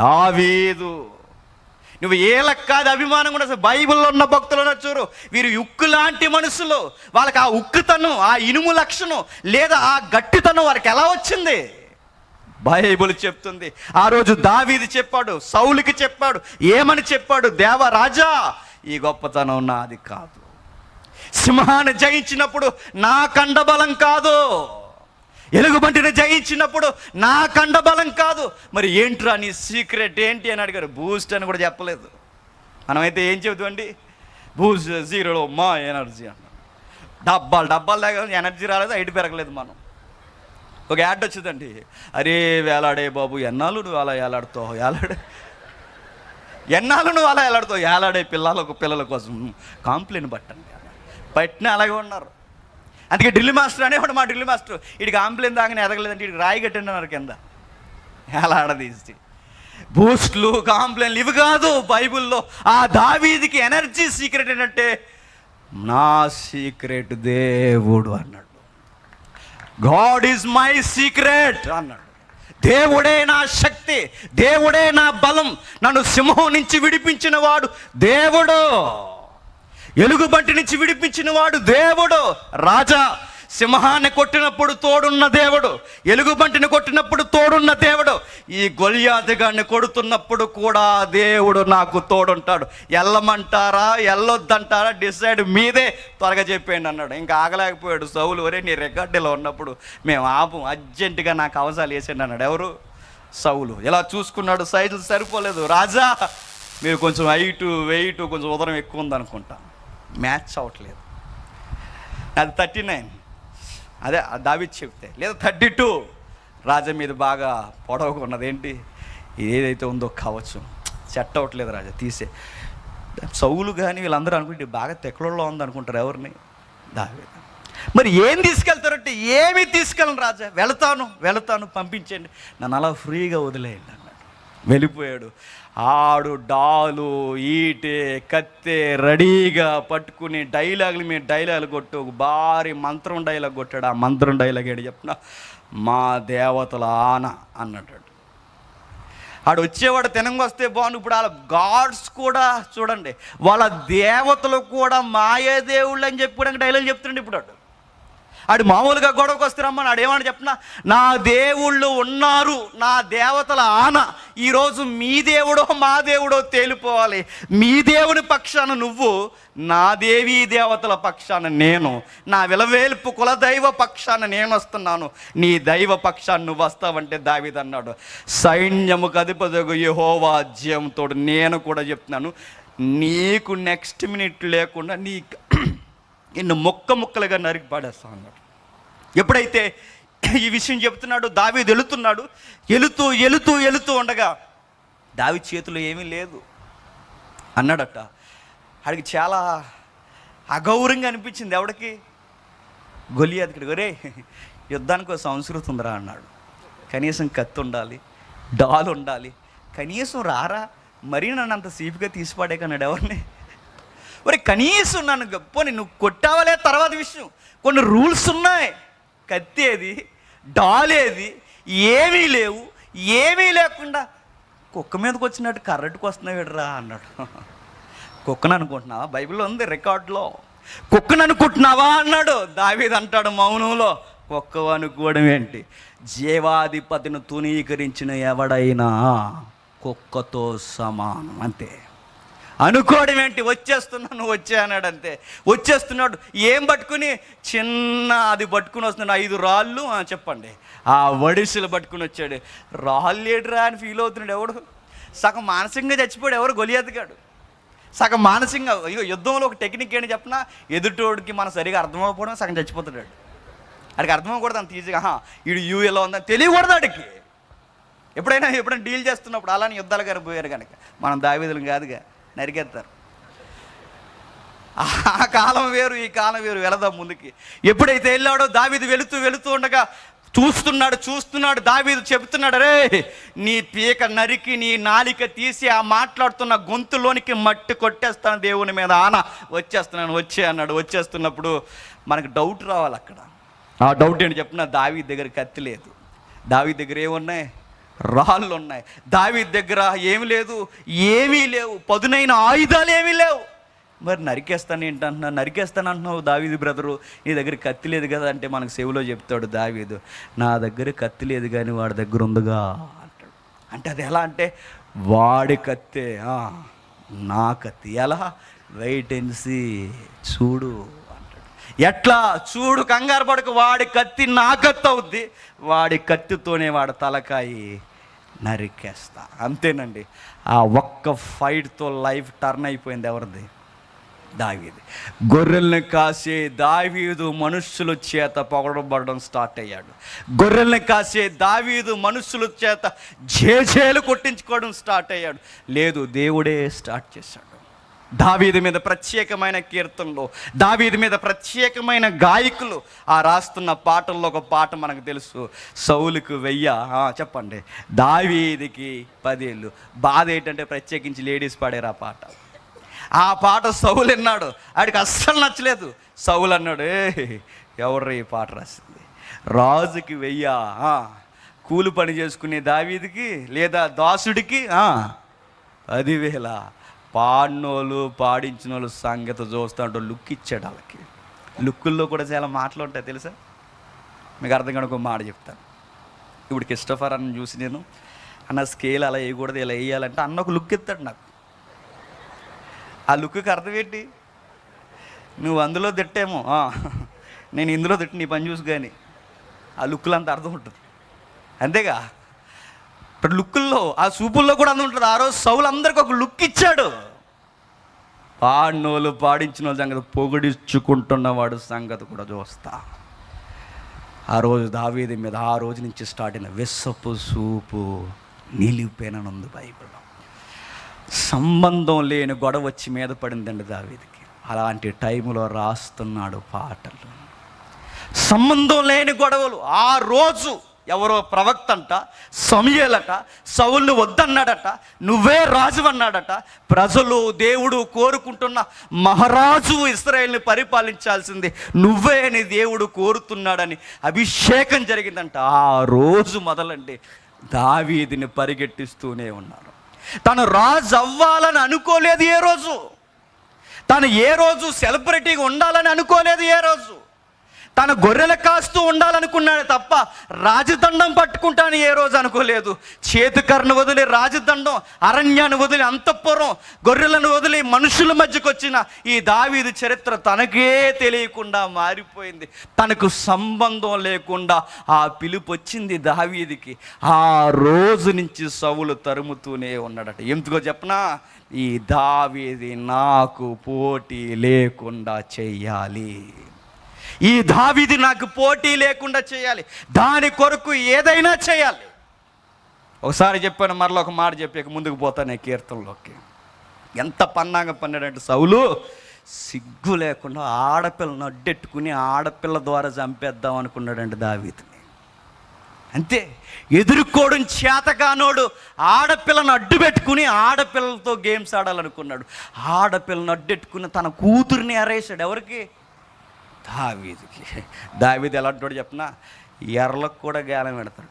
Speaker 1: దావీదు. నువ్వు ఏళ్ళకి కాదు అభిమానం కూడా. బైబిల్లో ఉన్న భక్తులను చూరు, వీరు ఉక్కు లాంటి మనుషులు. వాళ్ళకి ఆ ఉక్కుతనం, ఆ ఇనుము లక్షణం లేదా ఆ గట్టితనం వారికి ఎలా వచ్చింది? బైబిల్ చెప్తుంది. ఆ రోజు దావీదు చెప్పాడు, సౌలుకి చెప్పాడు. ఏమని చెప్పాడు? దేవరాజా, ఈ గొప్పతనం నాది కాదు. సింహాన్ని జయించినప్పుడు నా కండబలం కాదు, ఎలుగుబంటిని జయించినప్పుడు నా కండబలం కాదు. మరి ఏంట్రా నీ సీక్రెట్ ఏంటి అని అడిగారు. బూస్ట్ అని కూడా చెప్పలేదు. మనమైతే ఏం చెబుతామండి? బూస్ట్ జీరోలో మా ఎనర్జీ అన్న. డబ్బాలు దాకా ఎనర్జీ రాలేదు, హైట్ పెరగలేదు. మనం ఒక యాడ్ వచ్చిందండి, అరే వేలాడే బాబు, ఎన్నాళ్ళు నువ్వు అలా వేలాడుతావు, ఎన్నాళ్ళు నువ్వు అలా వేలాడుతావు, వేలాడే పిల్లల కోసం కాంప్లైంట్ పట్టిన అలాగే ఉన్నారు. అందుకే డ్రిల్ మాస్టర్ అనేవాడు, మా డ్రిల్ మాస్టర్, వీడికి కాంప్లైంట్ దాగానే ఎదగలేదంటే వీడికి రాయి కట్టండి అన్నారు కింద. వేలాడదీసి బూస్ట్లు, కాంప్లైంట్లు ఇవి కాదు బైబిల్లో. ఆ దావీదుకి ఎనర్జీ సీక్రెట్ ఏంటంటే, నా సీక్రెట్ దేవుడు అన్నాడు. గాడ్ ఈజ్ మై సీక్రెట్ అన్నాడు. దేవుడే నా శక్తి, దేవుడే నా బలం, నన్ను సింహం నుంచి విడిపించిన వాడు దేవుడు, ఎలుగుబంటి నుంచి విడిపించిన వాడు దేవుడు. రాజా సింహాన్ని కొట్టినప్పుడు తోడున్న దేవుడు, ఎలుగుబంటిని కొట్టినప్పుడు తోడున్న దేవుడు, ఈ గొల్యాతు గారిని కొడుతున్నప్పుడు కూడా దేవుడు నాకు తోడుంటాడు. వెళ్ళమంటారా వెళ్ళొద్దంటారా డిసైడ్ మీదే, త్వరగా చెప్పేయండి అన్నాడు. ఇంకా ఆగలేకపోయాడు సౌలు. ఒరే నీ రికార్డులో ఉన్నప్పుడు మేము ఆపం, అర్జెంటుగా నాకు అవసరాలు వేసేయండి అన్నాడు. ఎవరు? సౌలు. ఇలా చూసుకున్నాడు, సైజులు సరిపోలేదు. రాజా మీరు కొంచెం హైటు వెయిట్ కొంచెం ఉదరం ఎక్కువ ఉందనుకుంటా, మ్యాచ్ అవ్వట్లేదు. అది 39, అదే దావీదు చెప్తే, లేదా 32 రాజా మీద బాగా పొడవుగా ఉన్నది. ఏంటి ఏదైతే ఉందో కావచ్చు, సెట్ అవ్వట్లేదు రాజా, తీసే. సౌలు కానీ వీళ్ళందరూ అనుకుంటే బాగా తెక్కలలో ఉంది అనుకుంటారు. ఎవరిని? దావీదు. మరి ఏం తీసుకెళ్తారంటే, ఏమీ తీసుకెళ్ళను రాజా, వెళతాను పంపించండి, నన్ను అలా ఫ్రీగా వదిలేయండి అన్నాడు. వెళ్ళిపోయాడు. ఆడు డాలు, ఈటే, కత్తే రెడీగా పట్టుకుని డైలాగులు మీద డైలాగులు కొట్టు, ఒక భారీ మంత్రం డైలాగ్ కొట్టాడు. ఆ మంత్రం డైలాగ్ ఏంటి చెప్పిన, మా దేవతల ఆన అన్నాడు. ఆడు వచ్చేవాడు తినంగొస్తే బాగుండు. ఇప్పుడు వాళ్ళ గాడ్స్ కూడా చూడండి, వాళ్ళ దేవతలు కూడా మాయే దేవుళ్ళు అని చెప్పుకోవడానికి డైలాగ్ చెప్తుండే. ఇప్పుడు ఆడు మామూలుగా గొడవకు వస్తే రమ్మని ఆడు ఏమని చెప్పినా, నా దేవుళ్ళు ఉన్నారు, నా దేవతల ఆన, ఈరోజు మీ దేవుడో మా దేవుడో తేలిపోవాలి. మీ దేవుని పక్షాన నువ్వు, నా దేవీ దేవతల పక్షాన నేను, నా విలవేల్పు కులదైవ పక్షాన నేను వస్తున్నాను, నీ దైవ పక్షాన్ని నువ్వు వస్తావంటే దావీదు అన్నాడు, సైన్యముకు అధిపతియగు యెహోవా జయంతో నేను కూడా చెప్తున్నాను, నీకు నెక్స్ట్ మినిట్ లేకుండా నిన్ను ముక్కలుగా నరికి పాడేస్తాను అన్నాడు. ఎప్పుడైతే ఈ విషయం చెప్తున్నాడు, దావీదు వెళుతూ ఉండగా దావీదు చేతిలో ఏమీ లేదు అన్నాడట. ఆడికి చాలా అగౌరవంగా అనిపించింది. ఎవడికి? గొలియాతుకి. ఒరే యుద్ధానికి ఒక సంస్కృతి ఉందిరా అన్నాడు. కనీసం కత్తి ఉండాలి, డాల్ ఉండాలి, కనీసం రారా, మరీ నన్ను అంత సీపుగా తీసిపాడే కన్నాడు. ఎవరిని? మరి కనీసం నన్ను పోనీ నువ్వు కొట్టావలే తర్వాత విషయం, కొన్ని రూల్స్ ఉన్నాయి. కత్తేది, డాలేది, ఏమీ లేవు. ఏమీ లేకుండా కుక్క మీదకి వచ్చినట్టు కర్రట్టుకు వస్తున్నావురా అన్నాడు. కుక్కను అనుకుంటున్నావా? బైబిల్లో ఉంది రికార్డులో. కుక్కను అనుకుంటున్నావా అన్నాడు. దావీదు అంటాడు మౌనంలో, కుక్క అనుకోవడం ఏంటి, జీవాధిపతిని తునీకరించిన ఎవడైనా కుక్కతో సమానం అంతే. అనుకోవడం ఏంటి, వచ్చేస్తున్నాను వచ్చే అన్నాడు. అంతే వచ్చేస్తున్నాడు. ఏం పట్టుకుని? చిన్న అది పట్టుకుని వస్తున్నాడు. 5 రాళ్ళు చెప్పండి, ఆ వడిసెలు పట్టుకుని వచ్చాడు. రాళ్ళు ఏడురా అని ఫీల్ అవుతున్నాడు. ఎవడు? సగం మానసికంగా చచ్చిపోయాడు. ఎవరు? గొలియాతుగాడు. సగం మానసికంగా. యుద్ధంలో ఒక టెక్నిక్ ఏంటి చెప్పినా, ఎదుటోడికి మనం సరిగా అర్థమైపోవడం, సగం చచ్చిపోతాడు. ఆడికి అర్థమవకూడదు అంత ఈజీగా. వీడు యూ ఎలా ఉందని తెలియకూడదు ఆడికి. ఎప్పుడైనా డీల్ చేస్తున్నప్పుడు అలానే యుద్ధాలు గారు పోయారు కనుక, మనం దావీదులు కాదుగా, నరికేస్తారు. ఆ కాలం వేరు, ఈ కాలం వేరు. వెళదాం ముందుకి. ఎప్పుడైతే వెళ్ళాడో దావీదు వెళుతూ ఉండగా చూస్తున్నాడు. దావీదు చెబుతున్నాడు, రే నీ పీక నరికి నీ నాలిక తీసి ఆ మాట్లాడుతున్న గొంతులోనికి మట్టి కొట్టేస్తాను, దేవుని మీద ఆన, వచ్చేస్తున్నాను వచ్చే అన్నాడు. వచ్చేస్తున్నప్పుడు మనకు డౌట్ రావాలి అక్కడ. ఆ డౌట్ ఏంటి చెప్పిన, దావీదు దగ్గర కత్తి లేదు. దావీదు దగ్గర ఏమున్నాయి? రాళ్ళు ఉన్నాయి. దావీదు దగ్గర ఏమి లేదు, ఏమీ లేవు, పదునైన ఆయుధాలు ఏమీ లేవు. మరి నరికేస్తాను ఏంటంటున్నా, నరికేస్తాను అంటున్నావు దావీదు బ్రదరు, నీ దగ్గర కత్తి లేదు కదా అంటే మనకు చెవిలో చెప్తాడు దావీదు, నా దగ్గర కత్తి లేదు కానీ వాడి దగ్గర ఉందిగా అంటాడు. అంటే అది ఎలా అంటే వాడి కత్తే నా కత్తి, ఎలా వెయిట్ అండ్ సీ, చూడు అంటాడు. ఎట్లా చూడు, కంగారు పడకు, వాడి కత్తి నా కత్తి అవుద్ది, వాడి కత్తితోనే వాడి తలకాయి నరికేస్తా. అంతేనండి. ఆ ఒక్క ఫైట్తో లైఫ్ టర్న్ అయిపోయింది. ఎవరిది? దావీదు. గొర్రెల్ని కాసే దావీదు మనుష్యుల చేత పొగడబడడం స్టార్ట్ అయ్యాడు. గొర్రెల్ని కాసే దావీదు మనుష్యుల చేత జేజేలు కొట్టించుకోవడం స్టార్ట్ అయ్యాడు. లేదు, దేవుడే స్టార్ట్ చేశాడు. దావీదు మీద ప్రత్యేకమైన కీర్తనలు, దావీదు మీద ప్రత్యేకమైన గాయకులు ఆ రాస్తున్న పాటల్లో ఒక పాట మనకు తెలుసు, సౌలుకు 1000, చెప్పండి, దావీదుకి 10,000. బాధ ఏంటంటే ప్రత్యేకించి లేడీస్ పాడారు ఆ పాట. ఆ పాట సౌలు విన్నాడు, ఆడికి అస్సలు నచ్చలేదు. సౌలు అన్నాడు, ఎవరు ఈ పాట రాసింది? రాజుకి 1000, కూలి పని చేసుకునే దావీదుకి లేదా దాసుడికి 10,000. పాడినోళ్ళు పాడించిన వాళ్ళు సంగతి చూస్తుంటే లుక్ ఇచ్చాడు వాళ్ళకి. లుక్కుల్లో కూడా చాలా మాటలు ఉంటాయి తెలుసా? మీకు అర్థం కాని ఒక మాట చెప్తాను. ఇప్పుడు క్రిస్టోఫర్ అన్న చూసి నేను, అన్న స్కేల్ అలా వేయకూడదు, ఇలా వేయాలంటే అన్న ఒక లుక్ ఎత్తాడు నాకు. ఆ లుక్కి అర్థం ఏంటి? నువ్వు అందులో తిట్టేమో, నేను ఇందులో తిట్టి నీ పని చూసి, కానీ ఆ లుక్కులో అంత అర్థం ఉంటుంది. అంతేగా, ఇప్పుడు లుక్కుల్లో ఆ చూపుల్లో కూడా అందం ఉంటుంది. ఆ రోజు సౌలు అందరికి ఒక లుక్ ఇచ్చాడు. పాడినోళ్ళు పాడించిన వాళ్ళ సంగతి, పొగిడించుకుంటున్నవాడు సంగతి కూడా చూస్తా. ఆ రోజు దావీదు మీద ఆ రోజు నుంచి స్టార్ట్ అయిన విసపు సూపు నిలిపేననుంది బైబిల్లో. సంబంధం లేని గొడవ వచ్చి మీద పడిందండి దావీదుకి. అలాంటి టైంలో రాస్తున్నాడు పాటలు. సంబంధం లేని గొడవలు. ఆ రోజు ఎవరో ప్రవక్త అంట, సమూయేలట, సౌలును వద్దన్నాడట, నువ్వే రాజు అన్నాడట. ప్రజలు దేవుడు కోరుకుంటున్న మహారాజు ఇశ్రాయేలుని పరిపాలించాల్సింది నువ్వే అని దేవుడు కోరుతున్నాడని అభిషేకం జరిగిందంట. ఆ రోజు మొదలండి దావీదుని పరిగెట్టిస్తూనే ఉన్నారు. తను రాజు అవ్వాలని అనుకోలేదు ఏ రోజు, తను ఏ రోజు సెలబ్రిటీగా ఉండాలని అనుకోలేదు ఏ రోజు, తన గొర్రెలు కాస్తూ ఉండాలనుకున్నాడు తప్ప రాజదండం పట్టుకుంటాను ఏ రోజు అనుకోలేదు. చేతికర్రను వదిలి రాజదండం, అరణ్యాన్ని వదిలి అంతఃపురం, గొర్రెలను వదిలి మనుషుల మధ్యకు వచ్చిన ఈ దావీదు చరిత్ర తనకే తెలియకుండా మారిపోయింది. తనకు సంబంధం లేకుండా ఆ పిలుపు వచ్చింది దావీదుకి. ఆ రోజు నుంచి సౌలు తరుముతూనే ఉన్నాడట. ఎందుకో చెప్పనా? ఈ దావీదు నాకు పోటీ లేకుండా చెయ్యాలి, ఈ దావీదు నాకు పోటీ లేకుండా చేయాలి, దాని కొరకు ఏదైనా చేయాలి. ఒకసారి చెప్పాను, మరలో ఒక మాట చెప్పాక ముందుకు పోతాను కీర్తనలోకి. ఎంత పన్నాగం పన్నాడంటే సౌలు సిగ్గు లేకుండా ఆడపిల్లను అడ్డెట్టుకుని ఆడపిల్ల ద్వారా చంపేద్దాం అనుకున్నాడండి దావీదుని. అంతే, ఎదుర్కోవడం చేతకానోడు ఆడపిల్లను అడ్డు పెట్టుకుని ఆడపిల్లలతో గేమ్స్ ఆడాలనుకున్నాడు. ఆడపిల్లను అడ్డెట్టుకుని తన కూతుర్ని అరేసాడు. ఎవరికి? దావీదుకి. దావీదు ఎలాంటి చెప్పినా ఎర్లకు కూడా గాలం పెడతాడు.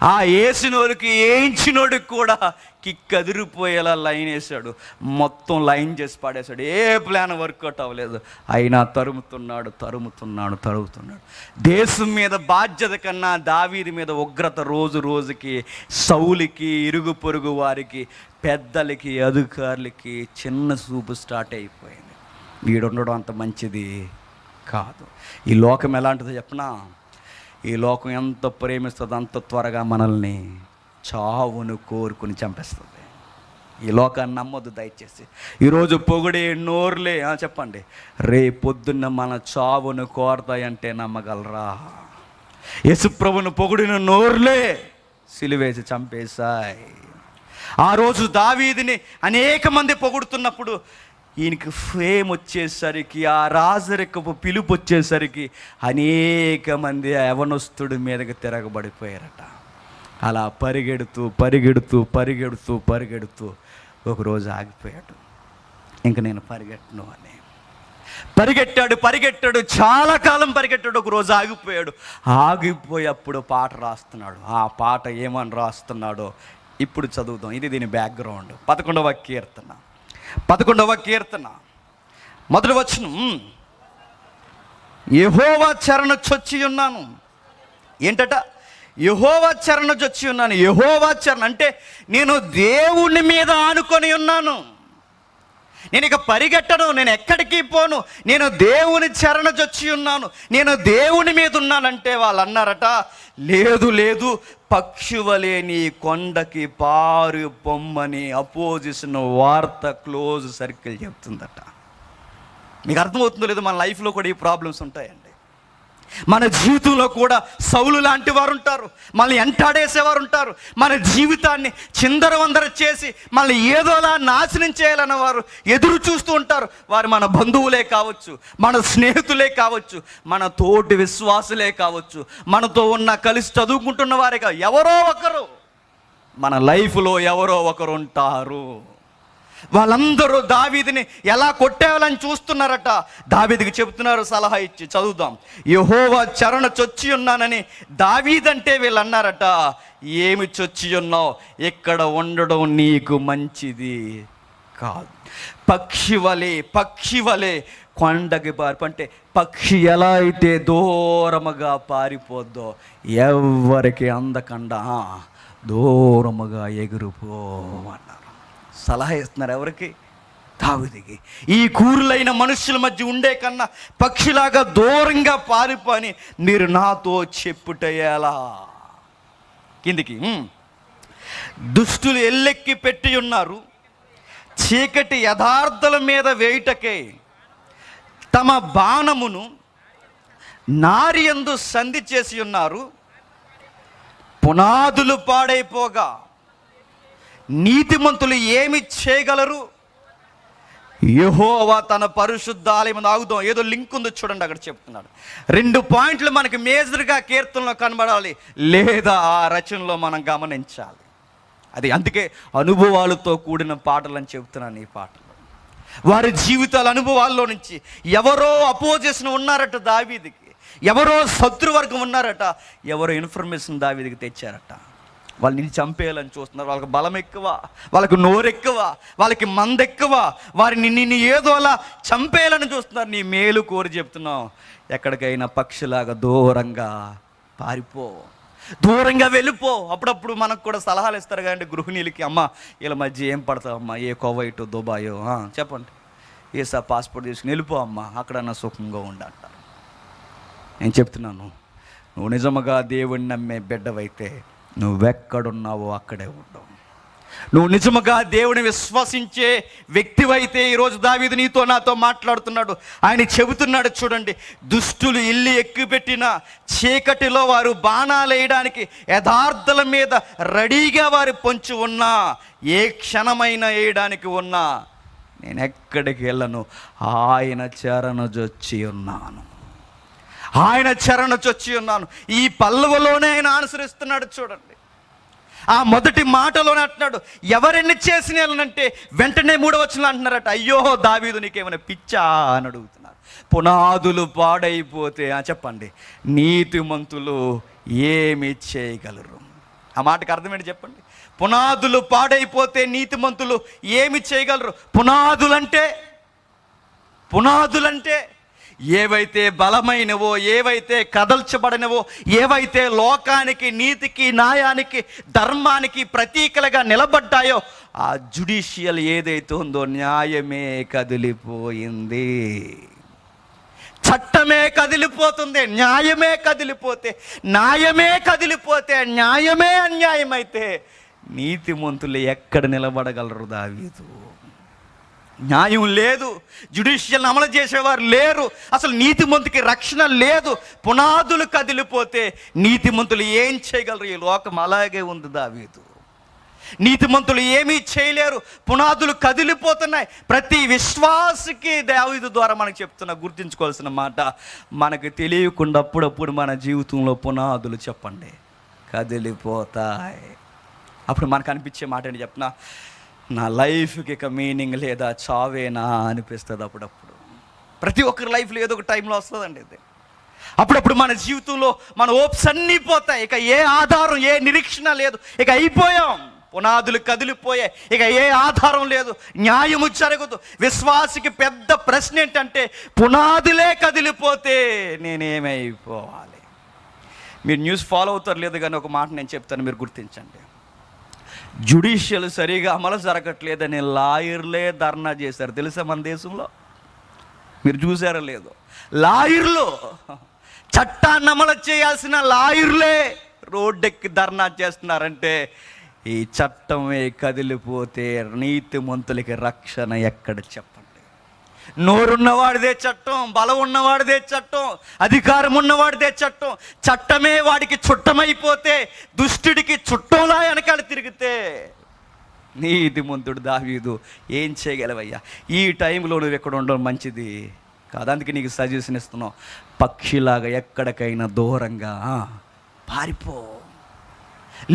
Speaker 1: ఆ వేసినోడికి వేయించినోడికి కూడా కిక్కదిరిపోయేలా లైన్ వేసాడు. మొత్తం లైన్ చేసి పాడేశాడు. ఏ ప్లాన్ వర్కౌట్ అవ్వలేదు. అయినా తరుముతున్నాడు. దేశం మీద బాధ్యత కన్నా దావీదు మీద ఉగ్రత రోజు రోజుకి సౌలుకి, ఇరుగు పొరుగు వారికి, పెద్దలకి, అధికారులకి చిన్న చూపు స్టార్ట్ అయిపోయింది. వీడుండడం అంత మంచిది కాదు. ఈ లోకం ఎలాంటిదో చెప్పనా? ఈ లోకం ఎంత ప్రేమిస్తుందో అంత త్వరగా మనల్ని చావును కోరుకుని చంపేస్తుంది. ఈ లోకాన్ని నమ్మొద్దు దయచేసి. ఈరోజు పొగిడే నోర్లే చెప్పండి, రేపొద్దున్న మన చావును కోరతాయంటే నమ్మగలరా? యేసుప్రభుని పొగిడిన నోర్లే సిలువేసి చంపేశాయి. ఆ రోజు దావీదుని అనేక మంది పొగుడుతున్నప్పుడు ఈయనకి ఫేమ్ వచ్చేసరికి, ఆ రాజరికపు పిలుపు వచ్చేసరికి అనేక మంది యవనస్తుడి మీదకి తిరగబడిపోయారట. అలా పరిగెడుతూ ఒకరోజు ఆగిపోయాడు. ఇంక నేను పరిగెట్టను అని. పరిగెట్టాడు, చాలా కాలం పరిగెట్టాడు. ఒక రోజు ఆగిపోయి అప్పుడు పాట రాస్తున్నాడు. ఆ పాట ఏమని రాస్తున్నాడో ఇప్పుడు చదువుదాం. ఇది దీని బ్యాక్గ్రౌండ్. 11వ కీర్తన మొదటి వచనం, యెహోవా చరణ చొచ్చి ఉన్నాను. ఏంటట? యెహోవా చరణ చొచ్చి ఉన్నాను. యెహోవా చరణ అంటే నేను దేవుని మీద ఆనుకొని ఉన్నాను. నేను ఇక పరిగెట్టను, నేను ఎక్కడికి పోను, నేను దేవుని చరణ చొచ్చి ఉన్నాను, నేను దేవుని మీద ఉన్నానంటే వాళ్ళు అన్నారట, లేదు పక్షువలే నీ కొండకి పారు పొమ్మని అపోజిషన్ వార్త క్లోజ్ సర్కిల్ చెప్తుందట. మీకు అర్థమవుతుందో లేదో, మన లైఫ్లో కూడా ఈ ప్రాబ్లమ్స్ ఉంటాయండి. మన జీవితంలో కూడా సౌలు లాంటి వారు ఉంటారు, మనల్ని ఎంటాడేసేవారు ఉంటారు, మన జీవితాన్ని చిందరవందర చేసి మనల్ని ఏదోలా నాశనం చేయాలన్న వారు ఎదురు చూస్తూ ఉంటారు. వారు మన బంధువులే కావచ్చు, మన స్నేహితులే కావచ్చు, మన తోటి విశ్వాసులే కావచ్చు, మనతో కలిసి చదువుకుంటున్న వారే కావచ్చు, ఎవరో ఒకరు మన లైఫ్లో ఎవరో ఒకరు ఉంటారు. వాళ్ళందరూ దావీదుని ఎలా కొట్టేయాలని చూస్తున్నారట. దావీదుకి చెబుతున్నారు సలహా ఇచ్చి, చదువుదాం. యెహోవా చరణ చొచ్చి ఉన్నానని దావీదంటే వీళ్ళు అన్నారట, ఏమి చొచ్చి ఉన్నావు, ఇక్కడ ఉండడం నీకు మంచిది కాదు. పక్షి వలె కొండకి పారిపో అంటే పక్షి ఎలా అయితే దూరముగా పారిపోద్దో, ఎవరికి అందకుండా దూరముగా ఎగిరిపోమన్నారు. సలహా ఇస్తున్నారు ఎవరికి? దావీదుకి. ఈ కూరులైన మనుషుల మధ్య ఉండే కన్నా పక్షిలాగా దూరంగా పారిపోని మీరు నాతో చెప్పుటయ్యేలా. కిందికి, దుష్టులు ఎల్లెక్కి పెట్టి ఉన్నారు, చీకటి యథార్థుల మీద వేయుటకే తమ బాణమును నారియందు సంధి చేసి ఉన్నారు. పునాదులు పాడైపోగా నీతిమంతులు ఏమి చేయగలరు? యెహోవా తన పరిశుద్ధాలయం. ఆగుదాం, ఏదో లింక్ ఉందో చూడండి, అక్కడ చెప్తున్నాడు. 2 పాయింట్లు మనకి మేజర్గా కీర్తనలో కనబడాలి, లేదా ఆ రచనలో మనం గమనించాలి. అది అందుకే అనుభవాలతో కూడిన పాటలు అని చెప్తున్నాను. ఈ పాటలు వారి జీవితాల అనుభవాల్లో నుంచి ఎవరో అపోజిషన్ ఉన్నారట దావీదుకి, ఎవరో శత్రువర్గం ఉన్నారట, ఎవరో ఇన్ఫర్మేషన్ దావీదుకి తెచ్చారట. వాళ్ళు నిన్ను చంపేయాలని చూస్తున్నారు, వాళ్ళకి బలం ఎక్కువ, వాళ్ళకి నోరెక్కువ, వాళ్ళకి మందెక్కువ, వారిని నిన్ను ఏదో అలా చంపేయాలని చూస్తున్నారు. నీ మేలు కోరి చెప్తున్నావు, ఎక్కడికైనా పక్షిలాగా దూరంగా పారిపో, దూరంగా వెళ్ళిపో. అప్పుడప్పుడు మనకు కూడా సలహాలు ఇస్తారు కదండి గృహిణీలకి, అమ్మ వీళ్ళ మధ్య ఏం పడతావమ్మా, ఏ కువైటో దుబాయో చెప్పండి, ఏసా పాస్పోర్ట్ తీసుకుని వెళ్ళిపో అమ్మ, అక్కడన్నా సుఖంగా ఉండంటారు. నేను చెప్తున్నాను, నువ్వు నిజముగా దేవుణ్ణి నమ్మే బిడ్డవైతే నువ్వెక్కడున్నావో అక్కడే ఉండవు. నువ్వు నిజముగా దేవుని విశ్వసించే వ్యక్తివైతే ఈరోజు దావీదు నీతో నాతో మాట్లాడుతున్నాడు. ఆయన చెబుతున్నాడు చూడండి, దుష్టులు ఇల్లు ఎక్కుపెట్టిన చీకటిలో వారు బాణాలు వేయడానికి యథార్థుల మీద రెడీగా వారు పొంచి ఉన్నా, ఏ క్షణమైనా వేయడానికి ఉన్నా, నేను ఎక్కడికి వెళ్ళను, ఆయన చరణజొచ్చి ఉన్నాను, ఆయన చరణ చొచ్చి ఉన్నాను. ఈ పల్లవలోనే ఆయన అనుసరిస్తున్నాడు చూడండి. ఆ మొదటి మాటలోనే అంటున్నాడు, ఎవరెన్ని చేసినానంటే వెంటనే 3వ వచనంలో అంటున్నారట, అయ్యో దావీదు నీకేమైనా పిచ్చా అని అడుగుతున్నారు. పునాదులు పాడైపోతే చెప్పండి, నీతిమంతులు ఏమి చేయగలరు? ఆ మాటకు అర్థమేంటి చెప్పండి. పునాదులు పాడైపోతే నీతిమంతులు ఏమి చేయగలరు? పునాదులంటే ఏవైతే బలమైనవో, ఏవైతే కదల్చబడినవో, ఏవైతే లోకానికి, నీతికి, న్యాయానికి, ధర్మానికి ప్రతీకలుగా నిలబడ్డాయో, ఆ జుడిషియల్ ఏదైతే ఉందో న్యాయమే కదిలిపోయింది, చట్టమే కదిలిపోతుంది. న్యాయమే కదిలిపోతే, న్యాయమే అన్యాయమైతే నీతిమంతులు ఎక్కడ నిలబడగలరు? దావీదు. న్యాయం లేదు, జ్యుడిషియల్ అమలు చేసేవారు లేరు, అసలు నీతిమంతుకి రక్షణ లేదు. పునాదులు కదిలిపోతే నీతిమంతులు ఏం చేయగలరు? ఈ లోకం అలాగే ఉంది దావీదు. నీతిమంతులు ఏమీ చేయలేరు, పునాదులు కదిలిపోతున్నాయి. ప్రతి విశ్వాసకి దావీదు ద్వారా మనకు చెప్తున్నా, గుర్తుంచుకోవాల్సిన మాట, మనకు తెలియకుండా అప్పుడప్పుడు మన జీవితంలో పునాదులు చెప్పండి కదిలిపోతాయి. అప్పుడు మనకు అనిపించే మాట ఏంటి చెప్పనా, నా లైఫ్కి ఇక మీనింగ్ లేదా, చావేనా అనిపిస్తుంది అప్పుడప్పుడు. ప్రతి ఒక్కరి లైఫ్లో ఏదో ఒక టైంలో వస్తుందండి ఇది. అప్పుడప్పుడు మన జీవితంలో మన హోప్స్ అన్నీ పోతాయి. ఇక ఏ ఆధారం, ఏ నిరీక్షణ లేదు. ఇక అయిపోయాం, పునాదులు కదిలిపోయాయి, ఇక ఏ ఆధారం లేదు, న్యాయము జరగదు. విశ్వాసికి పెద్ద ప్రశ్న ఏంటంటే, పునాదులే కదిలిపోతే నేనేమైపోవాలి? మీరు న్యూస్ ఫాలో అవుతారు లేదు, కానీ ఒక మాట నేను చెప్తాను, మీరు గుర్తించండి. జ్యుడిషియల్ సరిగా అమలు జరగట్లేదని లాయర్లే ధర్నా చేశారు, తెలుసా మన దేశంలో? మీరు చూసారో లేదో? లాయర్లు, చట్టాన్ని అమలు చేయాల్సిన లాయర్లే రోడ్డెక్కి ధర్నా చేస్తున్నారంటే ఈ చట్టమే కదిలిపోతే నీతిమంతులకి రక్షణ ఎక్కడ చెప్పండి? నోరున్నవాడిదే చట్టం, బలం ఉన్నవాడిదే చట్టం, అధికారం ఉన్నవాడిదే చట్టం. చట్టమే వాడికి చుట్టమైపోతే, దుష్టుడికి చుట్టంలా వెనకాల తిరిగితే నీతిమంతుడు దావీదు ఏం చేయగలవయ్యా? ఈ టైంలో నువ్వు ఎక్కడ ఉండడం మంచిది కాదు. అందుకే నీకు సజెషన్ ఇస్తున్నావు, పక్షిలాగా ఎక్కడికైనా దూరంగా పారిపో.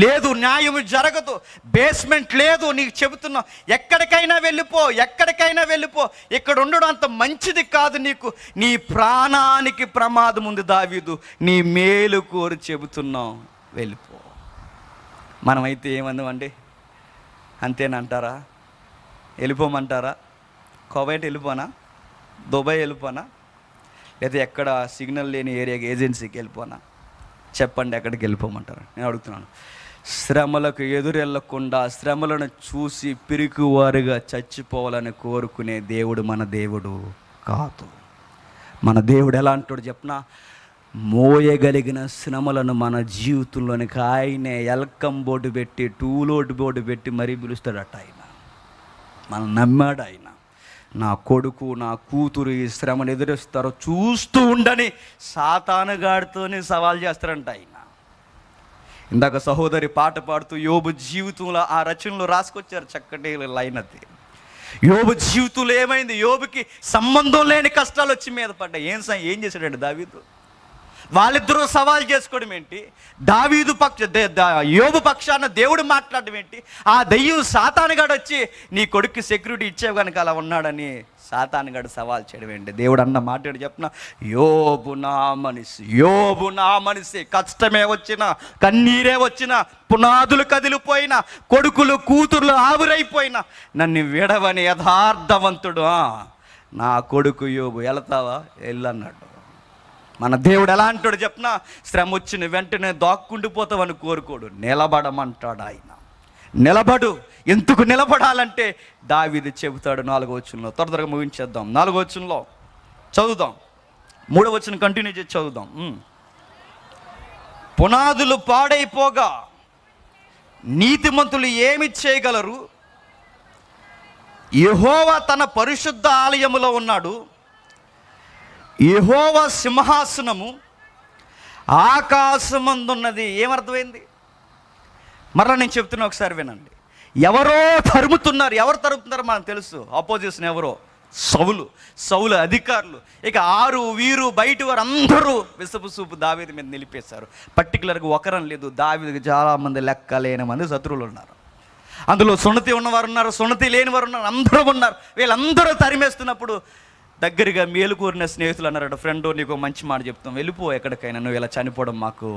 Speaker 1: లేదు, న్యాయం జరగదు, బేస్మెంట్ లేదు, నీకు చెబుతున్నా, ఎక్కడికైనా వెళ్ళిపో, ఎక్కడికైనా వెళ్ళిపో. ఇక్కడ ఉండడం అంత మంచిది కాదు నీకు, నీ ప్రాణానికి ప్రమాదం ఉంది దావీదు, నీ మేలు కోరి చెబుతున్నాం, వెళ్ళిపో. మనమైతే ఏమందామండి? అంతేనంటారా? వెళ్ళిపోమంటారా? కువైట్ వెళ్ళిపోనా? దుబాయ్ వెళ్ళిపోనా? లేదా ఎక్కడ సిగ్నల్ లేని ఏరియాకి ఏజెన్సీకి వెళ్ళిపోనా? చెప్పండి, ఎక్కడికి వెళ్ళిపోమంటారు? నేను అడుగుతున్నాను. శ్రమలకు ఎదురెళ్ళకుండా, శ్రమలను చూసి పిరికివారుగా చచ్చిపోవాలని కోరుకునే దేవుడు మన దేవుడు కాదు. మన దేవుడు ఎలా అంటాడు చెప్పనా? మోయగలిగిన శ్రమలను మన జీవితంలోనికి ఆయనే వెల్కమ్ బోర్డు పెట్టి, టూలోడ్ బోర్డు పెట్టి మరీ పిలుస్తాడట. ఆయన మనం నమ్మాడు. ఆయన, నా కొడుకు, నా కూతురు ఈ శ్రమను ఎదురిస్తారో చూస్తూ ఉండని సాతానుగాడితోనే సవాల్ చేస్తారంట ఆయన. ఇందాక సహోదరి పాట పాడుతూ యోబు జీవితంలో ఆ రచనలు రాసుకొచ్చారు, చక్కటి లైన్ అది. యోబు జీవితంలో ఏమైంది? యోబుకి సంబంధం లేని కష్టాలు వచ్చి మీద పడ్డాయి. ఏం చేశాడండి దావీదు? వాళ్ళిద్దరూ సవాల్ చేసుకోవడం ఏంటి? దావీదు యోబు పక్షాన దేవుడు మాట్లాడడం ఏంటి? ఆ దెయ్యం సాతానుగాడు వచ్చి నీ కొడుక్కి సెక్యూరిటీ ఇచ్చేవి కనుక అలా ఉన్నాడని సాతానుగాడు సవాల్ చేయడం ఏంటి? దేవుడు అన్న మాట చెప్పిన, యోబు నా మనిషి, యోబు నా మనిషి. కష్టమే వచ్చినా, కన్నీరే వచ్చినా, పునాదులు కదిలిపోయినా, కొడుకులు కూతుర్లు ఆవిరైపోయినా నన్ను విడవని యథార్థవంతుడు నా కొడుకు యోబు. వెళతావా? వెళ్ళన్నాడు. మన దేవుడు ఎలా అంటాడు చెప్పిన? శ్రమ వచ్చిన వెంటనే దాక్కుండిపోతావని కోరుకోడు, నిలబడమంటాడు ఆయన. నిలబడు. ఎందుకు నిలబడాలంటే దావీదు చెబుతాడు 4వ వచనంలో. త్వరగా ముగించేద్దాం. 4వ వచనంలో చదువుదాం, 3వ వచనం కంటిన్యూ చేసి చదువుదాం. పునాదులు పాడైపోగా నీతిమంతులు ఏమి చేయగలరు? యెహోవా తన పరిశుద్ధ ఆలయములో ఉన్నాడు. యెహోవా సింహాసనము ఆకాశమందున్నది. ఏమర్థమైంది? మరలా నేను చెప్తున్నా, ఒకసారి వినండి. ఎవరో తరుముతున్నారు. ఎవరు తరుముతున్నారు మనకు తెలుసు. ఆపోజిషన్ ఎవరో? సౌలు అధికారులు. ఇక వీరు బయట వారు అందరూ విసపు సూపు దావీదు మీద నిలిపేశారు. పర్టికులర్గా ఒకరని లేదు, దావీదుకి చాలామంది లెక్కలేని మంది శత్రువులు ఉన్నారు. అందులో సున్నతి ఉన్నవారు ఉన్నారు, సున్నతి లేని వారు ఉన్నారు, అందరూ ఉన్నారు. వీళ్ళందరూ తరిమేస్తున్నప్పుడు దగ్గరగా మేలు కోరిన స్నేహితులు అన్నారట, ఫ్రెండ్ నీకు మంచి మాట చెప్తాం, వెళ్ళిపో ఎక్కడికైనా, నువ్వు ఇలా చనిపోవడం మాకు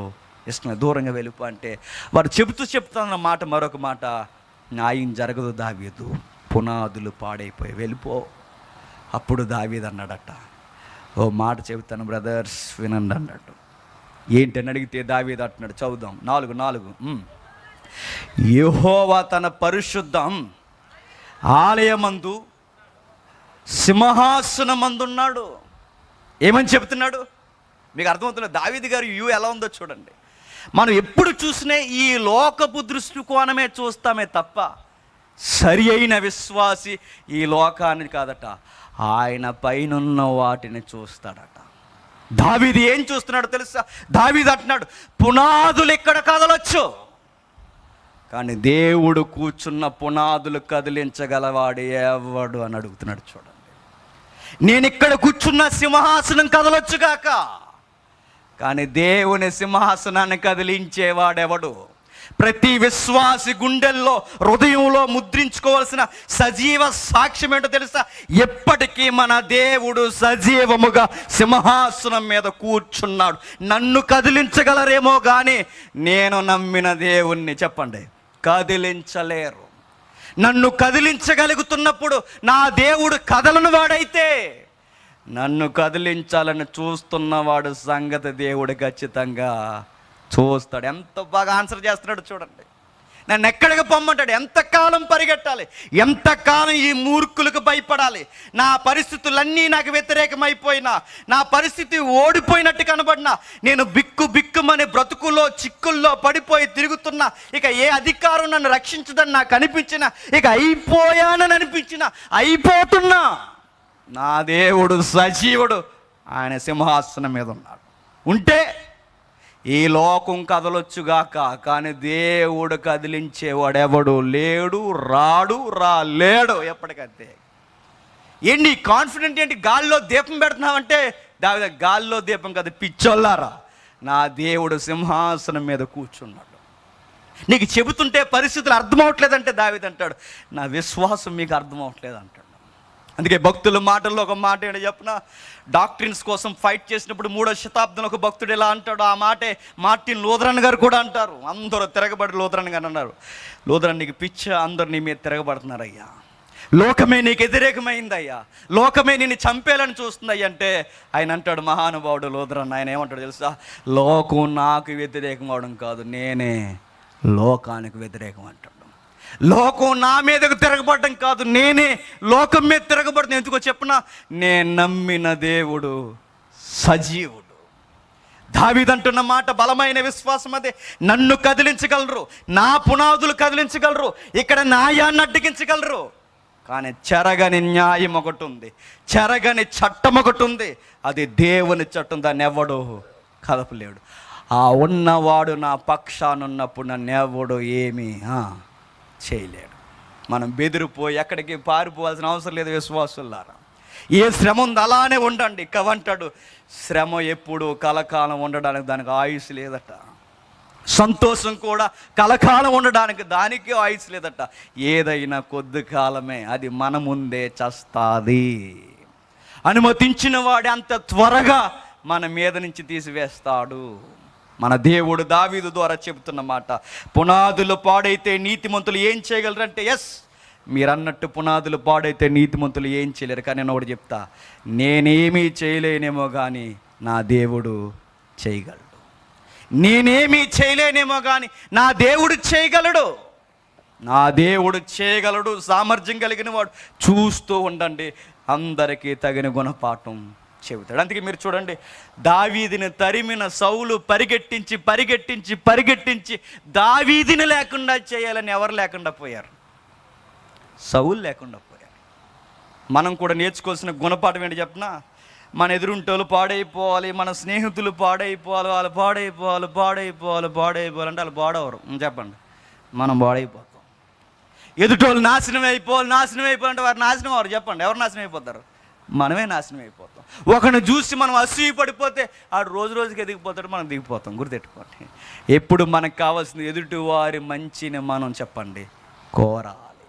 Speaker 1: ఇష్టమే, దూరంగా వెళ్ళిపో అంటే వారు చెబుతున్న మాట మరొక మాట, న్యాయం జరగదు దావీదు, పునాదులు పాడైపోయి వెళ్ళిపో. అప్పుడు దావీదు అన్నాడట, ఓ మాట చెబుతాను బ్రదర్స్ వినండి అన్నాడు. ఏంటని అడిగితే దావీదు అంటున్నాడు, చదువుదాం 4:4. యెహోవా తన పరిశుద్ధం ఆలయమందు సింహాసనమందున్నాడు. ఏమని చెప్తున్నాడు? మీకు అర్థమవుతుంది దావీదు గారి వ్యూ ఎలా ఉందో చూడండి. మనం ఎప్పుడు చూసినా ఈ లోకపు దృష్టికోణమే చూస్తామే తప్ప సరి అయిన విశ్వాసి ఈ లోకాన్ని కాదట, ఆయన పైనున్న వాటిని చూస్తాడట. దావీదు ఏం చూస్తున్నాడు తెలుసా? దావీదు అంటున్నాడు, పునాదులు ఇక్కడ కదలొచ్చు, కానీ దేవుడు కూర్చున్న పునాదులు కదిలించగలవాడు ఎవడు అని అడుగుతున్నాడు. చూడండి, నేను ఇక్కడ కూర్చున్న సింహాసనం కదలొచ్చుగాక, కానీ దేవుని సింహాసనాన్ని కదిలించేవాడెవడు? ప్రతి విశ్వాసి గుండెల్లో, హృదయంలో ముద్రించుకోవాల్సిన సజీవ సాక్ష్యం ఏంటో తెలుసా? ఎప్పటికీ మన దేవుడు సజీవముగా సింహాసనం మీద కూర్చున్నాడు. నన్ను కదిలించగలరేమో కానీ నేను నమ్మిన దేవుణ్ణి చెప్పండి కదిలించలేరు. నన్ను కదిలించగలుగుతున్నప్పుడు నా దేవుడు కదలను వాడైతే, నన్ను కదిలించాలని చూస్తున్నవాడు సంగతి దేవుడు ఖచ్చితంగా చూస్తాడు. ఎంత బాగా ఆన్సర్ చేస్తున్నాడు చూడండి. నన్ను ఎక్కడికి పొమ్మంటాడు? ఎంతకాలం పరిగెట్టాలి? ఎంతకాలం ఈ మూర్ఖులకు భయపడాలి? నా పరిస్థితులన్నీ నాకు వ్యతిరేకమైపోయినా, నా పరిస్థితి ఓడిపోయినట్టు కనబడినా, నేను బిక్కుమని బ్రతుకుల్లో చిక్కుల్లో పడిపోయి తిరుగుతున్నా, ఇక ఏ అధికారం నన్ను రక్షించదని నాకు అనిపించినా, ఇక అయిపోయానని అనిపించినా, అయిపోతున్నా, నా దేవుడు సజీవుడు, ఆయన సింహాసనం మీద ఉన్నాడు. ఉంటే ఈ లోకం కదలొచ్చుగాక, కానీ దేవుడు కదిలించేవాడెవడు లేడు, రాలేడు ఎప్పటికంతే. ఏంటి కాన్ఫిడెంట్? ఏంటి గాల్లో దీపం పెడుతున్నావంటే, దావిద గాల్లో దీపం కదా పిచ్చోళ్ళారా, నా దేవుడు సింహాసనం మీద కూర్చున్నాడు. నీకు చెబుతుంటే పరిస్థితులు అర్థమవట్లేదంటే దావీదు అంటాడు, నా విశ్వాసం మీకు అర్థమవట్లేదు అంటాడు. అందుకే భక్తుల మాటల్లో ఒక మాట ఏంటో చెప్పిన, డాక్ట్రిన్స్ కోసం ఫైట్ చేసినప్పుడు 3వ శతాబ్దంలో ఒక భక్తుడు ఎలా అంటాడు, ఆ మాటే మార్టిన్ లూథరన్ గారు కూడా అంటారు. అందరూ తిరగబడి లూథరన్ గారు అన్నారు, లూథరన్ నీకు పిచ్చ, అందరు నీ మీద తిరగబడుతున్నారయ్యా, లోకమే నీకు వ్యతిరేకమైందయ్యా, లోకమే నిన్ను చంపేయాలని చూస్తుందయ్యా అంటే, ఆయన అంటాడు మహానుభావుడు లూథరన్, ఆయన ఏమంటాడు తెలుసా? లోకం నాకు వ్యతిరేకం అవడం కాదు, నేనే లోకానికి వ్యతిరేకం అంటాడు. లోకం నా మీదకు తిరగబడడం కాదు, నేనే లోకం మీద తిరగబడతాను. ఎందుకో చెప్పనా? నేను నమ్మిన దేవుడు సజీవుడు. దావీదు అంటున్న మాట బలమైన విశ్వాసం అదే. నన్ను కదిలించగలరు, నా పునాదులు కదిలించగలరు, ఇక్కడ న్యాయాన్ని అడ్డగించగలరు, కానీ చెరగని న్యాయం ఒకటి ఉంది, చెరగని చట్టం ఒకటి ఉంది, అది దేవుని చట్టం. దాన్ని ఎవడు కదపలేడు. ఆ ఉన్నవాడు నా పక్షానున్నప్పుడు నన్ను ఎవడు ఏమీ చేయలేడు. మనం బెదిరిపోయి ఎక్కడికి పారిపోవాల్సిన అవసరం లేదు విశ్వాసులారా. ఏ శ్రమ ఉంది అలానే ఉండండి. కవంటాడు, శ్రమ ఎప్పుడు కలకాలం ఉండడానికి దానికి ఆయుష్ లేదట. సంతోషం కూడా కలకాలం ఉండడానికి దానికి ఆయుష్ లేదట. ఏదైనా కొద్ది కాలమే, అది మన ముందే చస్తాది. అనుమతించిన వాడు అంత త్వరగా మన మీద నుంచి తీసివేస్తాడు. మన దేవుడు దావీదు ద్వారా చెబుతున్న మాట, పునాదులు పాడైతే నీతిమంతులు ఏం చేయగలరంటే, ఎస్ మీరన్నట్టు పునాదులు పాడైతే నీతిమంతులు ఏం చేయలేరు. కానీ నేను ఒకటి చెప్తా, నేనేమీ చేయలేనేమో కానీ నా దేవుడు చేయగలడు. నేనేమీ చేయలేనేమో కానీ నా దేవుడు చేయగలడు. నా దేవుడు చేయగలడు. సామర్థ్యం కలిగిన వాడు. చూస్తూ ఉండండి, అందరికీ తగిన గుణపాఠం చెబుతాడు. అందుకే మీరు చూడండి, దావీదుని తరిమిన సౌలు పరిగెట్టించి దావీదుని లేకుండా చేయాలని ఎవరు లేకుండా పోయారు? సౌలు లేకుండా పోయారు. మనం కూడా నేర్చుకోవాల్సిన గుణపాఠం ఏంటి చెప్పనా? మన ఎదురుంటోళ్ళు పాడైపోవాలి, మన స్నేహితులు పాడైపోవాలి, వాళ్ళు పాడైపోవాలి అంటే వాళ్ళు పాడవరు. చెప్పండి, మనం పాడైపోతాం. ఎదుటోళ్ళు నాశనం అయిపోవాలంటే వారు నాశనం అవ్వరు. చెప్పండి, ఎవరు నాశనం అయిపోతారు? మనమే నాశనం అయిపోతాం. ఒకరిని చూసి మనం అసూయ పడిపోతే ఆడు రోజుకి ఎదిగిపోతాడు, మనం దిగిపోతాం. గుర్తెట్టుకోండి, ఎప్పుడు మనకు కావాల్సింది ఎదుటి వారి మంచిని మనం చెప్పండి కోరాలి.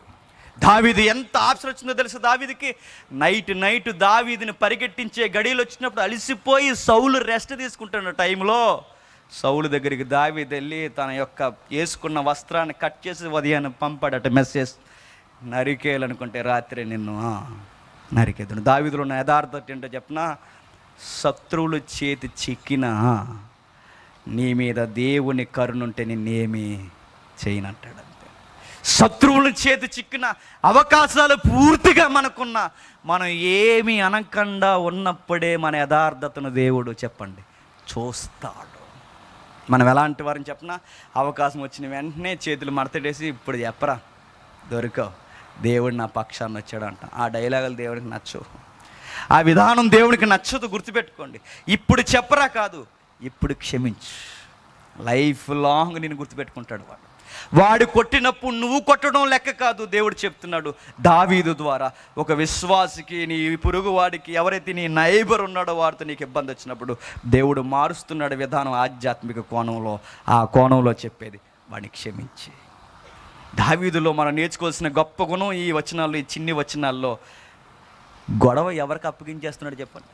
Speaker 1: దావీదు ఎంత ఆప్షన్ వచ్చిందో తెలుసు దావీదుకి. నైట్ దావీదుని పరిగెట్టించే గడియలు వచ్చినప్పుడు అలసిపోయి సౌలు రెస్ట్ తీసుకుంటున్న టైంలో సౌలు దగ్గరికి దావీదు వెళ్ళి తన యొక్క వేసుకున్న వస్త్రాన్ని కట్ చేసి ఉదయాన్ని పంపాడట మెసేజ్, నరికేయాలనుకుంటే రాత్రి నిన్ను నరికేదును. దావీదులో ఉన్న యథార్థత ఏంటో చెప్పనా? శత్రువులు చేతి చిక్కినా నీ మీద దేవుని కరుణుంటే నిన్నేమీ చేయనంటాడు. అంతే. శత్రువుల చేతి చిక్కిన అవకాశాలు పూర్తిగా మనకున్న, మనం ఏమీ అనకుండా ఉన్నప్పుడే మన యథార్థతను దేవుడు చెప్పండి చూస్తాడు. మనం ఎలాంటి వారిని చెప్పినా, అవకాశం వచ్చిన వెంటనే చేతులు మడతడేసి ఇప్పుడు చెప్పరా దొరికావు, దేవుడు నా పక్షాన్ని వచ్చాడు అంట. ఆ డైలాగులు దేవుడికి నచ్చవు, ఆ విధానం దేవుడికి నచ్చదు. గుర్తుపెట్టుకోండి. ఇప్పుడు చెప్పరా కాదు, ఇప్పుడు క్షమించు. లైఫ్ లాంగ్ నేను గుర్తుపెట్టుకుంటాడు వాడు. వాడు కొట్టినప్పుడు నువ్వు కొట్టడం లెక్క కాదు. దేవుడు చెప్తున్నాడు దావీదు ద్వారా, ఒక విశ్వాసికి, నీ పొరుగు వాడికి, ఎవరైతే నీ నైబర్ ఉన్నాడో వారితో నీకు ఇబ్బంది వచ్చినప్పుడు దేవుడు మారుస్తున్నాడు విధానం. ఆధ్యాత్మిక కోణంలో, ఆ కోణంలో చెప్పేది వాడిని క్షమించి. దావీదులో మనం నేర్చుకోవాల్సిన గొప్ప గుణం ఈ వచనాల్లో, ఈ చిన్ని వచనాల్లో, గొడవ ఎవరికి అప్పగించేస్తున్నాడు చెప్పండి?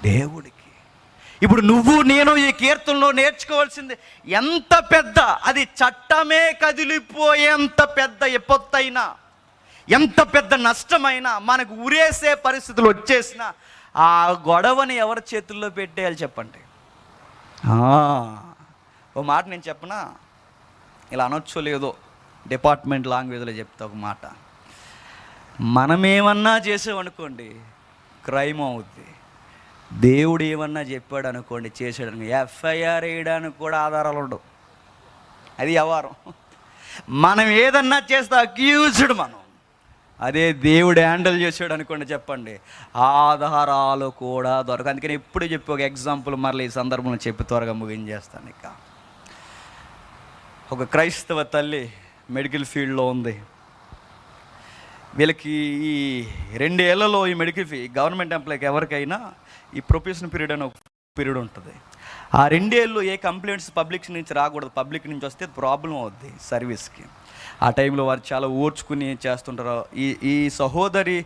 Speaker 1: దేవుడికి. ఇప్పుడు నువ్వు నేను ఈ కీర్తనలో నేర్చుకోవాల్సింది, ఎంత పెద్ద అది చట్టమే కదిలిపోయేంత పెద్ద విపత్తైనా, ఎంత పెద్ద నష్టమైనా, మనకు ఉరేసే పరిస్థితులు వచ్చేసినా ఆ గొడవని ఎవరి చేతుల్లో పెట్టేయాలి చెప్పండి? ఓ మాట నేను చెప్పనా, ఇలా అనొచ్చో లేదో, డిపార్ట్మెంట్ లాంగ్వేజ్లో చెప్తా ఒక మాట. మనమేమన్నా చేసామనుకోండి క్రైమ్ అవుద్ది. దేవుడు ఏమన్నా చెప్పాడు అనుకోండి, చేసాడు, ఎఫ్ఐఆర్ వేయడానికి కూడా ఆధారాలు ఉండవు. అది వ్యవహారం. మనం ఏదన్నా చేస్తే అక్యూజ్డ్ మనం. అదే దేవుడు హ్యాండిల్ చేసాడు అనుకోండి చెప్పండి, ఆధారాలు కూడా దొరక. అందుకని ఎప్పుడు చెప్పి ఒక ఎగ్జాంపుల్ మరలా ఈ సందర్భంలో చెప్పి త్వరగా ముగించేస్తాను. ఇక ఒక క్రైస్తవ తల్లి మెడికల్ ఫీల్డ్లో ఉంది. వీళ్ళకి ఈ 2 ఏళ్లలో ఈ మెడికల్ ఫీ, గవర్నమెంట్ ఎంప్లాయ్కి ఎవరికైనా ఈ ప్రొఫెషన్ పీరియడ్ అని ఒక పీరియడ్ ఉంటుంది. ఆ 2 ఏళ్ళు ఏ కంప్లైంట్స్ పబ్లిక్ నుంచి రాకూడదు. పబ్లిక్ నుంచి వస్తే ప్రాబ్లం అవుద్ది సర్వీస్కి. ఆ టైంలో వారు చాలా ఓర్చుకుని చేస్తుంటారు. ఈ సహోదరి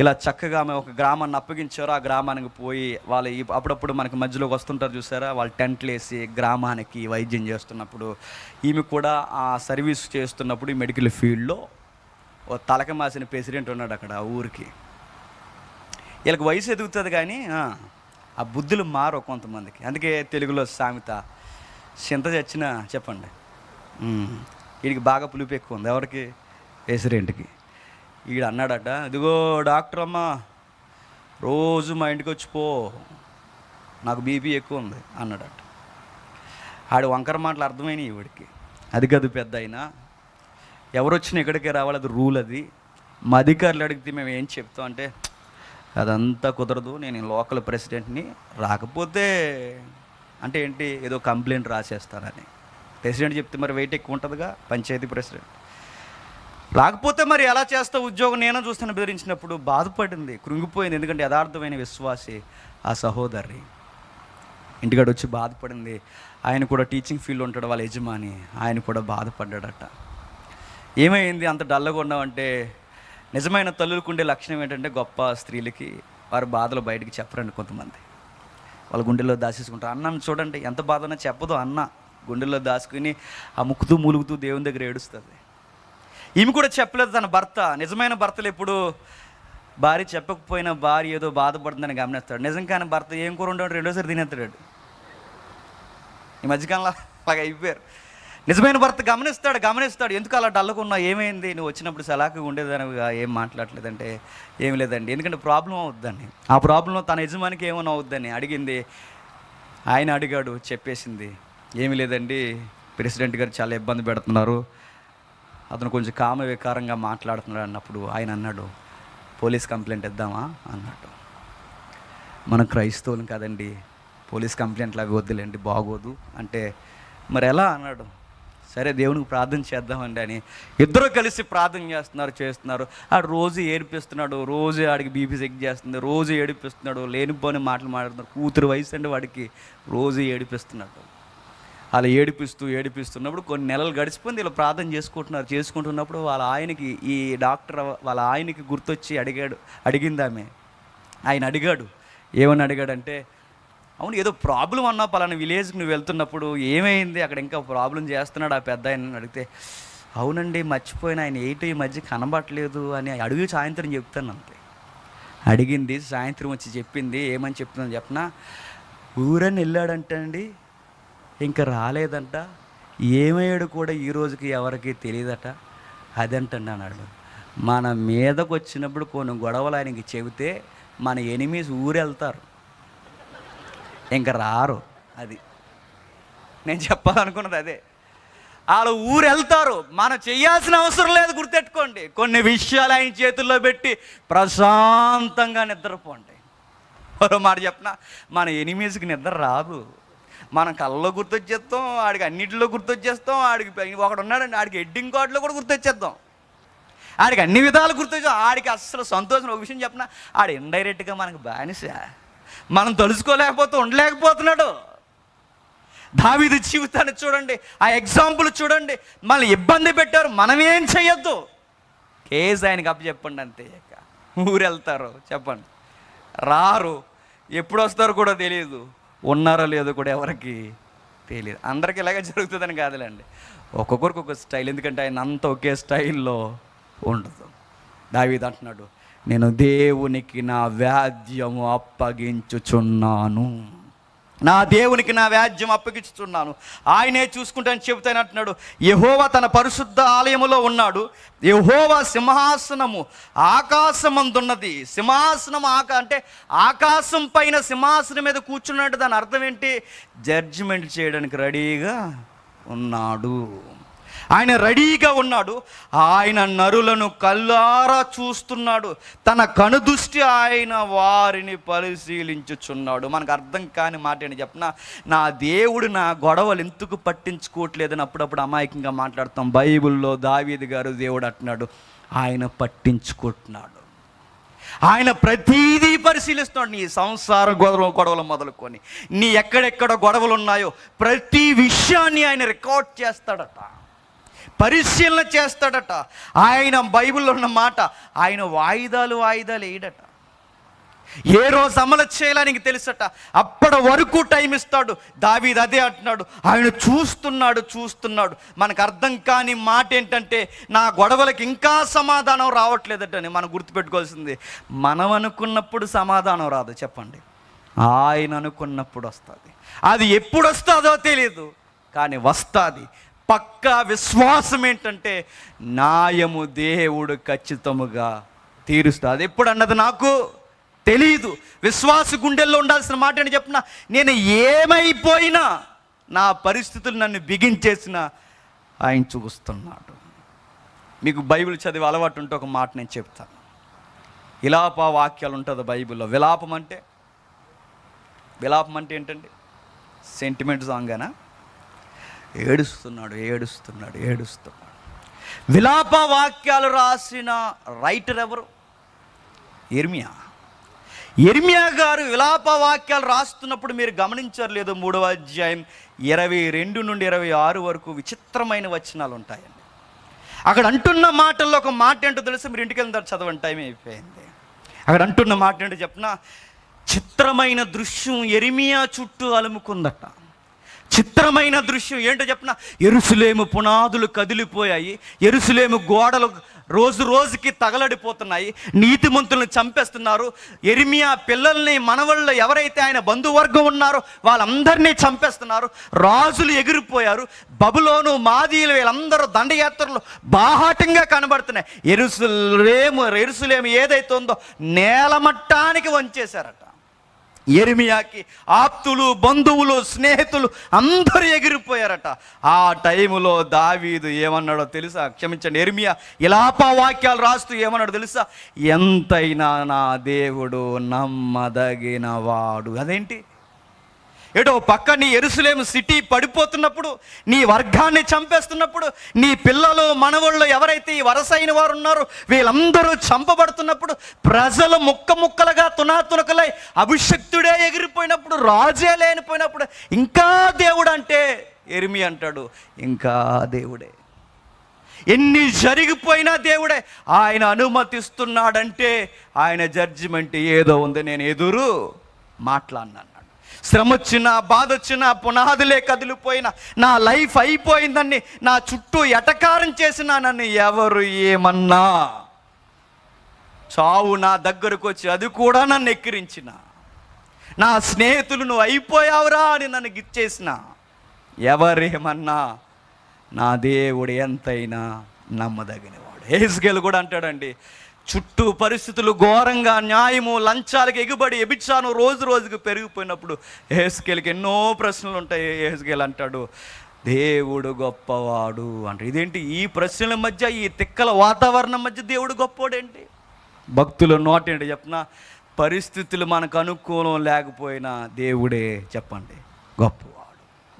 Speaker 1: ఇలా చక్కగా ఆమె ఒక గ్రామాన్ని అప్పగించారు. ఆ గ్రామానికి పోయి వాళ్ళు అప్పుడప్పుడు మనకి మధ్యలోకి వస్తుంటారు చూసారా, వాళ్ళు టెంట్లు వేసి గ్రామానికి వైద్యం చేస్తున్నప్పుడు, ఈమె కూడా ఆ సర్వీస్ చేస్తున్నప్పుడు ఈ మెడికల్ ఫీల్డ్లో ఓ తలక మాసిన ప్రెసిడెంట్ ఉన్నాడు అక్కడ ఆ ఊరికి. వీళ్ళకి వయసు ఎదుగుతుంది కానీ ఆ బుద్ధులు మారు కొంతమందికి. అందుకే తెలుగులో సామెత, చింత చచ్చినా చెప్పండి, వీడికి బాగా పులుపు ఎక్కువ ఉంది. ఎవరికి? ప్రెసిడెంట్కి. వీడు అన్నాడట, ఇదిగో డాక్టర్ అమ్మ, రోజు మా ఇంటికి వచ్చిపో, నాకు బీపీ ఎక్కువ ఉంది అన్నాడట. ఆడు వంకర మాటలు అర్థమైనవి ఈవిడికి. అది కాదు పెద్ద అయినా, ఎవరు వచ్చినా ఇక్కడికే రావాలి, అది రూల్. అది మా అధికారులు అడిగితే మేము ఏం చెప్తాం అంటే, అదంతా కుదరదు, నేను లోకల్ ప్రెసిడెంట్ని, రాకపోతే అంటే ఏంటి, ఏదో కంప్లైంట్ రాసేస్తానని. ప్రెసిడెంట్ చెప్తే మరి వెయిట్ ఎక్కువ ఉంటుందిగా, పంచాయతీ ప్రెసిడెంట్. రాకపోతే మరి ఎలా చేస్తావు ఉద్యోగం, నేనో చూస్తాను బెదిరించినప్పుడు బాధపడింది, కృంగిపోయింది. ఎందుకంటే యథార్థమైన విశ్వాసి ఆ సహోదరి. ఇంటికాడ వచ్చి బాధపడింది. ఆయన కూడా టీచింగ్ ఫీల్డ్ ఉంటాడు వాళ్ళ యజమాని, ఆయన కూడా బాధపడ్డాడట. ఏమైంది అంత డల్గా ఉన్నామంటే, నిజమైన తల్లులకు ఉండే లక్షణం ఏంటంటే, గొప్ప స్త్రీలకి వారి బాధలు బయటికి చెప్పరండి కొంతమంది. వాళ్ళ గుండెల్లో దాచేసుకుంటారు. అన్నం చూడండి, ఎంత బాధ ఉన్నా చెప్పదు. అన్న గుండెల్లో దాచుకుని ఆ ముక్కుతూ మూలుగుతూ దేవుని దగ్గర ఏడుస్తుంది. ఈమె కూడా చెప్పలేదు తన భర్త. నిజమైన భర్తలు ఎప్పుడు భార్య చెప్పకపోయినా భార్య ఏదో బాధపడుతుందని గమనిస్తాడు. నిజంగానే భర్త ఏం కూర ఉండవు రెండోసారి తినేస్తాడు. ఈ మధ్యకాలంలో అలాగ అయిపోయారు. నిజమైన భర్త గమనిస్తాడు ఎందుకు అలా డల్లుకున్నా, ఏమైంది, నువ్వు వచ్చినప్పుడు సలాకి ఉండేదానివిగా, ఏం మాట్లాడలేదంటే, ఏం లేదండి, ఎందుకంటే ప్రాబ్లం అవుద్దని. ఆ ప్రాబ్లంలో తన యజమానికి ఏమైనా అవుద్దని అడిగింది. ఆయన అడిగాడు, చెప్పేసింది, ఏమీ లేదండి, ప్రెసిడెంట్ గారు చాలా ఇబ్బంది పెడుతున్నారు, అతను కొంచెం కామవికారంగా మాట్లాడుతున్నాడు అన్నప్పుడు ఆయన అన్నాడు, పోలీస్ కంప్లైంట్ ఇద్దామా అన్నాడు. మనం క్రైస్తవులు కదండి, పోలీస్ కంప్లైంట్లు అవి వద్దులేండి, బాగోదు అంటే, మరి ఎలా అన్నాడు. సరే దేవునికి ప్రార్థన చేద్దామండి అని ఇద్దరు కలిసి ప్రార్థన చేస్తున్నారు. ఆడు రోజు ఏడిపిస్తున్నాడు, రోజు ఆడికి బీపీ చెక్ చేస్తుంది, రోజు ఏడిపిస్తున్నాడు, లేనిపోని మాటలు మాట్లాడుతున్నాడు. కూతురు వయసు అండి వాడికి, రోజు ఏడిపిస్తున్నాడు. అలా ఏడిపిస్తున్నప్పుడు కొన్ని నెలలు గడిచిపోయింది. ఇలా ప్రార్థన చేసుకుంటున్నప్పుడు వాళ్ళ ఆయనకి, ఈ డాక్టర్ వాళ్ళ ఆయనకి గుర్తొచ్చి అడిగింది ఆమె. ఆయన అడిగాడు, ఏమని అడిగాడంటే, అవును ఏదో ప్రాబ్లం అన్నావు పలానా విలేజ్కి నువ్వు వెళ్తున్నప్పుడు, ఏమైంది అక్కడ, ఇంకా ప్రాబ్లం చేస్తున్నాడు ఆ పెద్ద ఆయన అడిగితే, అవునండి మర్చిపోయిన, ఆయన ఈ మధ్య కనబడట్లేదు అని అడిగి సాయంత్రం చెప్తాను అంతే. అడిగింది, సాయంత్రం వచ్చి చెప్పింది. ఏమని చెప్తుందని చెప్పనా, ఊరని వెళ్ళాడంటండి, ఇంకా రాలేదంట, ఏమయ్యాడు కూడా ఈ రోజుకి ఎవరికి తెలియదట, అదంటండి అన్నాడు. మన మీదకు వచ్చినప్పుడు కొన్ని గొడవలు ఆయనకి చెబితే మన ఎనిమీస్ ఊరెళ్తారు, ఇంకా రారు. అది నేను చెప్పాలనుకున్నది అదే. వాళ్ళు ఊరెళ్తారు, మనం చేయాల్సిన అవసరం లేదు. గుర్తెట్టుకోండి, కొన్ని విషయాలు ఆయన చేతుల్లో పెట్టి ప్రశాంతంగా నిద్రపోండి. మరో మాట చెప్పనా, మన ఎనిమీస్కి నిద్ర రాదు. మనం కళ్ళలో గుర్తొచ్చేస్తాం, ఆడికి అన్నింటిలో గుర్తొచ్చేస్తాం. ఆడికి ఒకడు ఉన్నాడండి, ఆడికి ఎడ్డింగ్ కార్డులో కూడా గుర్తొచ్చేద్దాం, ఆడికి అన్ని విధాలు గుర్తొచ్చాం. ఆడికి అస్సలు సంతోషం. ఒక విషయం చెప్పనా, ఆడు ఇండైరెక్ట్గా మనకు బానిస, మనం తలుసుకోలేకపోతే ఉండలేకపోతున్నాడు. దావీదు జీవితాన్ని చూడండి, ఆ ఎగ్జాంపుల్ చూడండి. మళ్ళీ ఇబ్బంది పెట్టారు, మనం ఏం చెయ్యొద్దు, కేసు ఆయనకి అప్పచెప్పండి అంతే. ఊరు వెళ్తారు చెప్పండి, రారు, ఎప్పుడు వస్తారో కూడా తెలియదు, ఉన్నారో లేదో కూడా ఎవరికి తెలియదు. అందరికీ ఇలాగే జరుగుతుందని కాదులేండి, ఒక్కొక్కరికి ఒక్కొక్క స్టైల్. ఎందుకంటే ఆయన అంతా ఒకే స్టైల్లో ఉండదు. దావీదు అంటున్నాడు, నేను దేవునికి నా వ్యాజ్యము అప్పగించుచున్నాను, నా దేవునికి నా వ్యాజ్యం అప్పగించుచున్నాను, ఆయనే చూసుకుంటానని చెబుతాను అంటున్నాడు. యెహోవా తన పరిశుద్ధ ఆలయములో ఉన్నాడు, యెహోవా సింహాసనము ఆకాశమందున్నది. సింహాసనం అంటే ఆకాశం పైన సింహాసనం మీద కూర్చున్నట్టు. దాని అర్థం ఏంటి? జడ్జిమెంట్ చేయడానికి రెడీగా ఉన్నాడు. ఆయన రెడీగా ఉన్నాడు. ఆయన నరులను కళ్ళారా చూస్తున్నాడు, తన కనుదృష్టి ఆయన వారిని పరిశీలించుచున్నాడు. మనకు అర్థం కాని మాట ఏంటి చెప్పిన, నా దేవుడు నా గొడవలు ఎందుకు పట్టించుకోవట్లేదని అప్పుడప్పుడు అమాయకంగా మాట్లాడతాం. బైబిల్లో దావీదు గారు దేవుడు అంటున్నాడు, ఆయన పట్టించుకుంటున్నాడు, ఆయన ప్రతీదీ పరిశీలిస్తున్నాడు. నీ సంసార గొడవలు మొదలుకొని నీ ఎక్కడెక్కడ గొడవలు ఉన్నాయో ప్రతి విషయాన్ని ఆయన రికార్డ్ చేస్తాడట, పరిశీలన చేస్తాడట. ఆయన బైబిల్లో ఉన్న మాట, ఆయన వాయిదాలు వేయడట. ఏ రోజు అమలు చేయాలని తెలుసట, అప్పటి వరకు టైం ఇస్తాడు. దావీదు అదే అంటున్నాడు, ఆయన చూస్తున్నాడు. మనకు అర్థం కాని మాట ఏంటంటే, నా గొడవలకి ఇంకా సమాధానం రావట్లేదటని. మనం గుర్తుపెట్టుకోవాల్సింది, మనం అనుకున్నప్పుడు సమాధానం రాదు చెప్పండి, ఆయన అనుకున్నప్పుడు వస్తుంది. అది ఎప్పుడు వస్తుందో తెలియదు, కానీ వస్తుంది. పక్కా విశ్వాసం ఏంటంటే, న్యాయము దేవుడు ఖచ్చితముగా తీరుస్తుంది. అది ఎప్పుడు అన్నది నాకు తెలీదు. విశ్వాస గుండెల్లో ఉండాల్సిన మాట అని చెప్పిన, నేను ఏమైపోయినా, నా పరిస్థితులు నన్ను బిగించేసిన ఆయన చూస్తున్నాడు. మీకు బైబిల్ చదివే అలవాటు ఉంటే ఒక మాట నేను చెప్తాను. విలాప వాక్యాలు ఉంటుంది బైబిల్లో. విలాపం అంటే ఏంటండి? సెంటిమెంట్ సాంగేనా? ఏడుస్తున్నాడు. విలాప వాక్యాలు రాసిన రైటర్ ఎవరు? యెర్మియా గారు విలాప వాక్యాలు రాస్తున్నప్పుడు మీరు గమనించారు లేదు, 3వ అధ్యాయం 22 నుండి 26 వరకు విచిత్రమైన వచనాలు ఉంటాయండి. అక్కడ అంటున్న మాటల్లో ఒక మాట ఏంటో తెలుసు, మీరు ఇంటికి వెళ్ళిన చదవండి, టైం అయిపోయింది. అక్కడ అంటున్న మాట ఏంటో చెప్పిన, చిత్రమైన దృశ్యం యెర్మియా చుట్టూ అలుముకుందట. చిత్రమైన దృశ్యం ఏంటో చెప్పిన, యెరూషలేము పునాదులు కదిలిపోయాయి, యెరూషలేము గోడలు రోజు రోజుకి తగలడిపోతున్నాయి, నీతిమంతులను చంపేస్తున్నారు. యెర్మియా పిల్లల్ని, మనవళ్ళు ఎవరైతే ఆయన బంధువర్గం ఉన్నారో వాళ్ళందరినీ చంపేస్తున్నారు. రాజులు ఎగిరిపోయారు, బబులోను, మాదీయులు వీళ్ళందరూ దండయాత్రలు బాహాటంగా కనబడుతున్నాయి. యెరూషలేము ఏదైతే ఉందో నేలమట్టానికి వంచేశారట. యెర్మియాకి ఆప్తులు, బంధువులు, స్నేహితులు అందరూ ఎగిరిపోయారట. ఆ టైములో దావీదు ఏమన్నాడో తెలుసా? క్షమించండి, యెర్మియా విలాప వాక్యాలు రాస్తూ ఏమన్నాడో తెలుసా? ఎంతైనా నా దేవుడు నమ్మదగినవాడు. అదేంటి? ఏటో పక్క నీ యెరూషలేము సిటీ పడిపోతున్నప్పుడు, నీ వర్గాన్ని చంపేస్తున్నప్పుడు, నీ పిల్లలు, మనవళ్ళు ఎవరైతే ఈ వరసైన వారు ఉన్నారో వీళ్ళందరూ చంపబడుతున్నప్పుడు, ప్రజలు ముక్కలుగా తునాతునకలై అభిషక్తుడే ఎగిరిపోయినప్పుడు, రాజే లేనిపోయినప్పుడు ఇంకా దేవుడు అంటే యెర్మియా అంటాడు, ఇంకా దేవుడే. ఎన్ని జరిగిపోయినా దేవుడే. ఆయన అనుమతిస్తున్నాడంటే ఆయన జడ్జిమెంట్ ఏదో ఉంది, నేను ఎదురు మాట్లాడినాను. శ్రమ వచ్చినా, బాధ వచ్చినా, పునాదులే కదిలిపోయినా, నా లైఫ్ అయిపోయిందని నా చుట్టూ ఎటకారం చేసినా, నన్ను ఎవరు ఏమన్నా, చావు నా దగ్గరకు వచ్చి అది కూడా నన్ను ఎక్కిరించిన, నా స్నేహితులు నువ్వు అయిపోయావురా అని నన్ను గిచ్చేసిన, ఎవరేమన్నా నా దేవుడు ఎంతైనా నమ్మదగినవాడు. యెహెజ్కేలు కూడా అంటాడండి, చుట్టూ పరిస్థితులు ఘోరంగా, న్యాయము, లంచాలకు ఎగుబడి, ఎబిచ్చాను రోజు రోజుకు పెరిగిపోయినప్పుడు యెహెజ్కేలుకి ఎన్నో ప్రశ్నలు ఉంటాయి. యెహెజ్కేలు అంటాడు, దేవుడు గొప్పవాడు అంటాడు. ఇదేంటి ఈ ప్రశ్నల మధ్య, ఈ తిక్కల వాతావరణం మధ్య దేవుడు గొప్పవాడేంటి? భక్తుల నోటేంటి చెప్పిన, పరిస్థితులు మనకు అనుకూలం లేకపోయినా దేవుడే చెప్పండి గొప్పవాడు.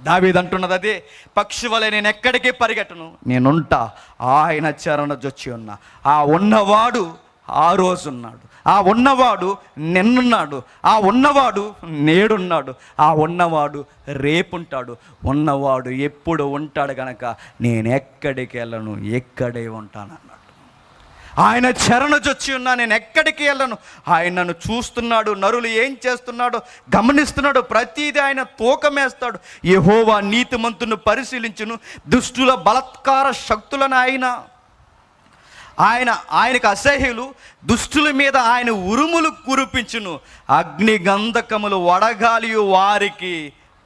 Speaker 1: దావీదు అంటున్నది అదే, పక్షి వలె నేను ఎక్కడికి పరిగెట్టను, నేనుంటా, ఆయన చరణ జొచ్చి ఉన్నా, ఆ ఉన్నవాడు ఆ రోజున్నాడు, ఆ ఉన్నవాడు నిన్నున్నాడు, ఆ ఉన్నవాడు నేడున్నాడు, ఆ ఉన్నవాడు రేపుంటాడు. ఉన్నవాడు ఎప్పుడు ఉంటాడు కనుక నేను ఎక్కడికి వెళ్ళను, ఎక్కడే ఉంటానన్నాడు. ఆయన చెరనుజొచ్చి ఉన్నా, నేను ఎక్కడికి వెళ్ళను. ఆయన నన్ను చూస్తున్నాడు, నరులు ఏం చేస్తున్నాడో గమనిస్తున్నాడు, ప్రతిదీ ఆయన తూకమేస్తాడు. యెహోవా నీతిమంతుని పరిశీలించును, దుష్టుల బలాత్కార శక్తులను ఆయనకు అసహ్యులు, దుష్టుల మీద ఆయన ఉరుములు కురిపించును. అగ్ని గంధకములు వడగాలియు వారికి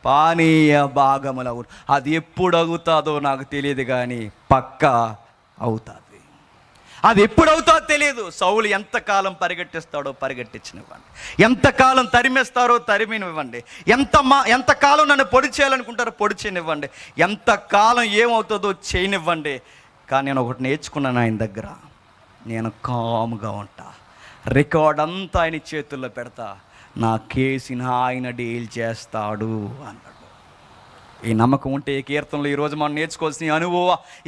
Speaker 1: పానీయ భాగములు. అది ఎప్పుడు అవుతుందో నాకు తెలియదు, కానీ పక్కా అవుతుంది. అది ఎప్పుడవుతుందో తెలియదు. సౌలు ఎంతకాలం పరిగెట్టిస్తాడో పరిగెట్టించనివ్వండి, ఎంతకాలం తరిమేస్తారో తరిమినివ్వండి, ఎంతకాలం నన్ను పొడి చేయాలనుకుంటారో పొడి చేయనివ్వండి, ఎంతకాలం ఏమవుతుందో చేయనివ్వండి. కానీ నేను ఒకటి నేర్చుకున్నాను ఆయన దగ్గర, నేను కామ్గా ఉంటా, రికార్డ్ అంతా ఆయన చేతుల్లో పెడతా, నా కేసుని ఆయన డీల్ చేస్తాడు అన్నాడు. ఈ నమ్మకం ఉంటే ఈ కీర్తనలో ఈరోజు మనం నేర్చుకోవాల్సిన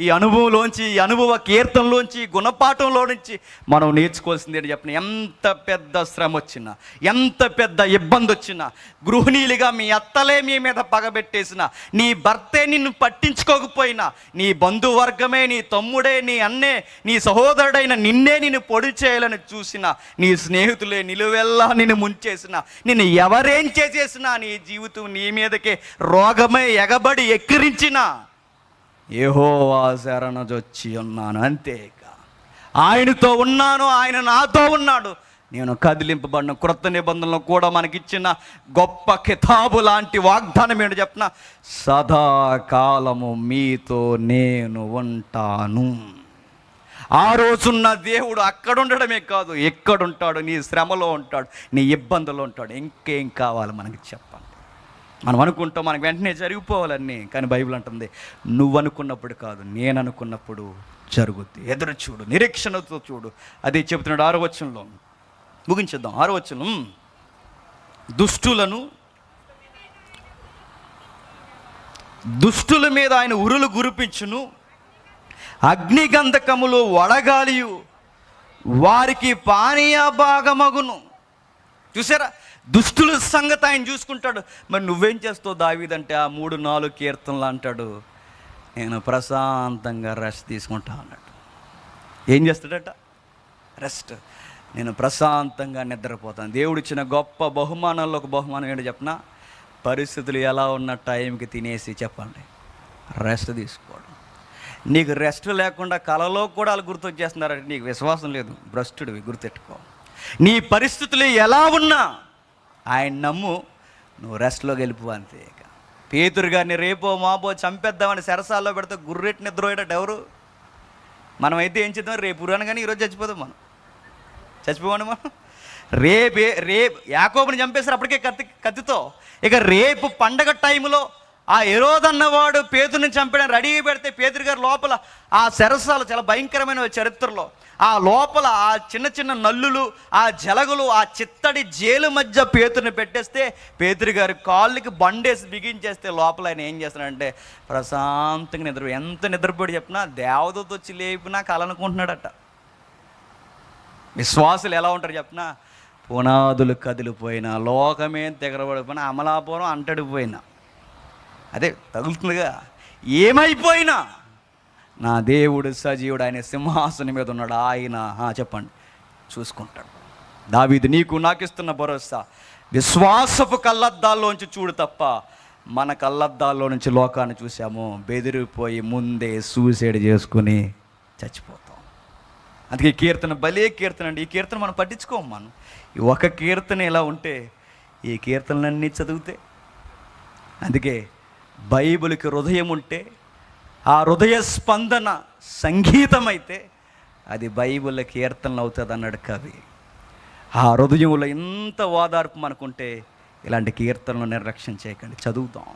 Speaker 1: ఈ అనుభవంలోంచి, ఈ అనుభవ కీర్తనలోంచి, గుణపాఠంలో నుంచి మనం నేర్చుకోవాల్సింది ఏంటి చెప్పిన, ఎంత పెద్ద శ్రమ వచ్చినా, ఎంత పెద్ద ఇబ్బంది వచ్చినా, గృహిణీలుగా మీ అత్తలే మీ మీద పగబెట్టేసిన, నీ భర్తే నిన్ను పట్టించుకోకపోయినా, నీ బంధువర్గమే, నీ తమ్ముడే, నీ అన్నే, నీ సహోదరుడైన నిన్నే నిన్ను పొడి చేయాలని చూసిన, నీ స్నేహితులే నిలువెల్లా నిన్ను ముంచేసిన, నిన్ను ఎవరేం చేసేసినా, నీ జీవితం నీ మీదకే రోగమే ఎగబడి ఎక్కిరించిన, యెహోవా శరణుజొచ్చి ఉన్నాను, అంతేక ఆయనతో ఉన్నాను, ఆయన నాతో ఉన్నాడు. నేను కదిలింపబడిన క్రొత్త నిబంధనలో కూడా మనకిచ్చిన గొప్ప కితాబు లాంటి వాగ్దానం ఏంటో చెప్పిన, సదాకాలము మీతో నేను ఉంటాను. ఆ రోజున్న దేవుడు అక్కడ ఉండడమే కాదు, ఎక్కడుంటాడు, నీ శ్రమలో ఉంటాడు, నీ ఇబ్బందులో ఉంటాడు. ఇంకేం కావాలి మనకి చెప్పండి. మనం అనుకుంటాం మనకు వెంటనే జరిగిపోవాలన్నీ, కానీ బైబిల్ అంటుంది నువ్వు అనుకున్నప్పుడు కాదు, నేను అనుకున్నప్పుడు జరుగుద్ది. ఎదురు చూడు, నిరీక్షణతో చూడు. అదే చెబుతున్నాడు 6వ వచనంలో. ముగించేద్దాం 6వ వచనం. దుష్టుల మీద ఆయన ఉరులు గురిపించును, అగ్నిగంధకములు వడగాలియు వారికి పానీయ భాగమగును. చూసారా, దుష్టుల సంగతి ఆయన చూసుకుంటాడు. మరి నువ్వేం చేస్తావు దావీదంటే, ఆ 3-4 కీర్తనలు అంటాడు, నేను ప్రశాంతంగా రెస్ట్ తీసుకుంటా అన్నాడు. ఏం చేస్తాడట? రెస్ట్. నేను ప్రశాంతంగా నిద్రపోతాను. దేవుడు ఇచ్చిన గొప్ప బహుమానాల్లో ఒక బహుమానం ఏంటో చెప్పనా, పరిస్థితులు ఎలా ఉన్న టైంకి తినేసి చెప్పండి రెస్ట్ తీసుకోవడం. నీకు రెస్ట్ లేకుండా కలలో కూడా వాళ్ళు గుర్తొచ్చేస్తున్నారంటే నీకు విశ్వాసం లేదు, భ్రష్టుడివి, గుర్తెట్టుకో. నీ పరిస్థితులు ఎలా ఉన్నా ఆయన నమ్ము, నువ్వు రెస్ట్లోకి వెళ్ళిపో, అంతే. ఇక పేతురు గారిని రేపో మాపో చంపేద్దామని సెరసాల్లో పెడితే గుర్రెట్టి నిద్రపోయేటట్టు ఎవరు? మనమైతే ఏం చేద్దాం, రేపు అనగానే ఈరోజు చచ్చిపోదాం. మనం చచ్చిపోమండి. మనం రేపు యాకోబుని చంపేశారు అప్పటికే కత్తితో. ఇక రేపు పండగ టైంలో ఆ హెరోదు అన్నవాడు పేతురుని చంపడానికి రెడీ పెడితే, పేతురు గారు లోపల ఆ సెరసాలు చాలా భయంకరమైన చరిత్రలో, ఆ లోపల ఆ చిన్న చిన్న నల్లులు, ఆ జలగులు, ఆ చిత్తడి జైలు మధ్య పేతురుని పెట్టేస్తే, పేతురు గారి కాళ్ళకి బండేసి బిగించేస్తే లోపల ఆయన ఏం చేస్తున్నాడంటే ప్రశాంతంగా ఎంత నిద్రపోయి చెప్పినా దేవదూత వచ్చి లేపినా కలనుకుంటున్నాడట. విశ్వాసులు ఎలా ఉంటారు చెప్పినా, పునాదులు కదిలిపోయినా, లోకమే తెగరబడిపోయినా, అమలాపురం అంటడిపోయినా, అదే తగులుతుందిగా, ఏమైపోయినా నా దేవుడు సజీవుడు, ఆయన సింహాసనం మీద ఉన్నాడు, ఆయన చెప్పండి చూసుకుంటాడు. దావీదు నీకు నాకు ఇస్తున్న భరోసా, విశ్వాసపు కళ్ళద్దాల్లోంచి చూడు తప్ప మన కళ్ళద్దాల్లో నుంచి లోకాన్ని చూసాము, బెదిరిపోయి ముందే సూసైడ్ చేసుకుని చచ్చిపోతాం. అందుకే కీర్తన భలే కీర్తన అండి. ఈ కీర్తన మనం పట్టించుకోము. మనం ఈ ఒక కీర్తన ఇలా ఉంటే ఈ కీర్తనలన్నీ చదివితే, అందుకే బైబిల్కి హృదయం ఉంటే, ఆ హృదయ స్పందన సంగీతం అయితే అది బైబిల్ కీర్తనలు అవుతుంది అన్నాడు కవి. ఆ హృదయంలో ఇంత ఓదార్పు మనకుంటే ఇలాంటి కీర్తనలు నిర్లక్ష్యం చేయకండి, చదువుతాం.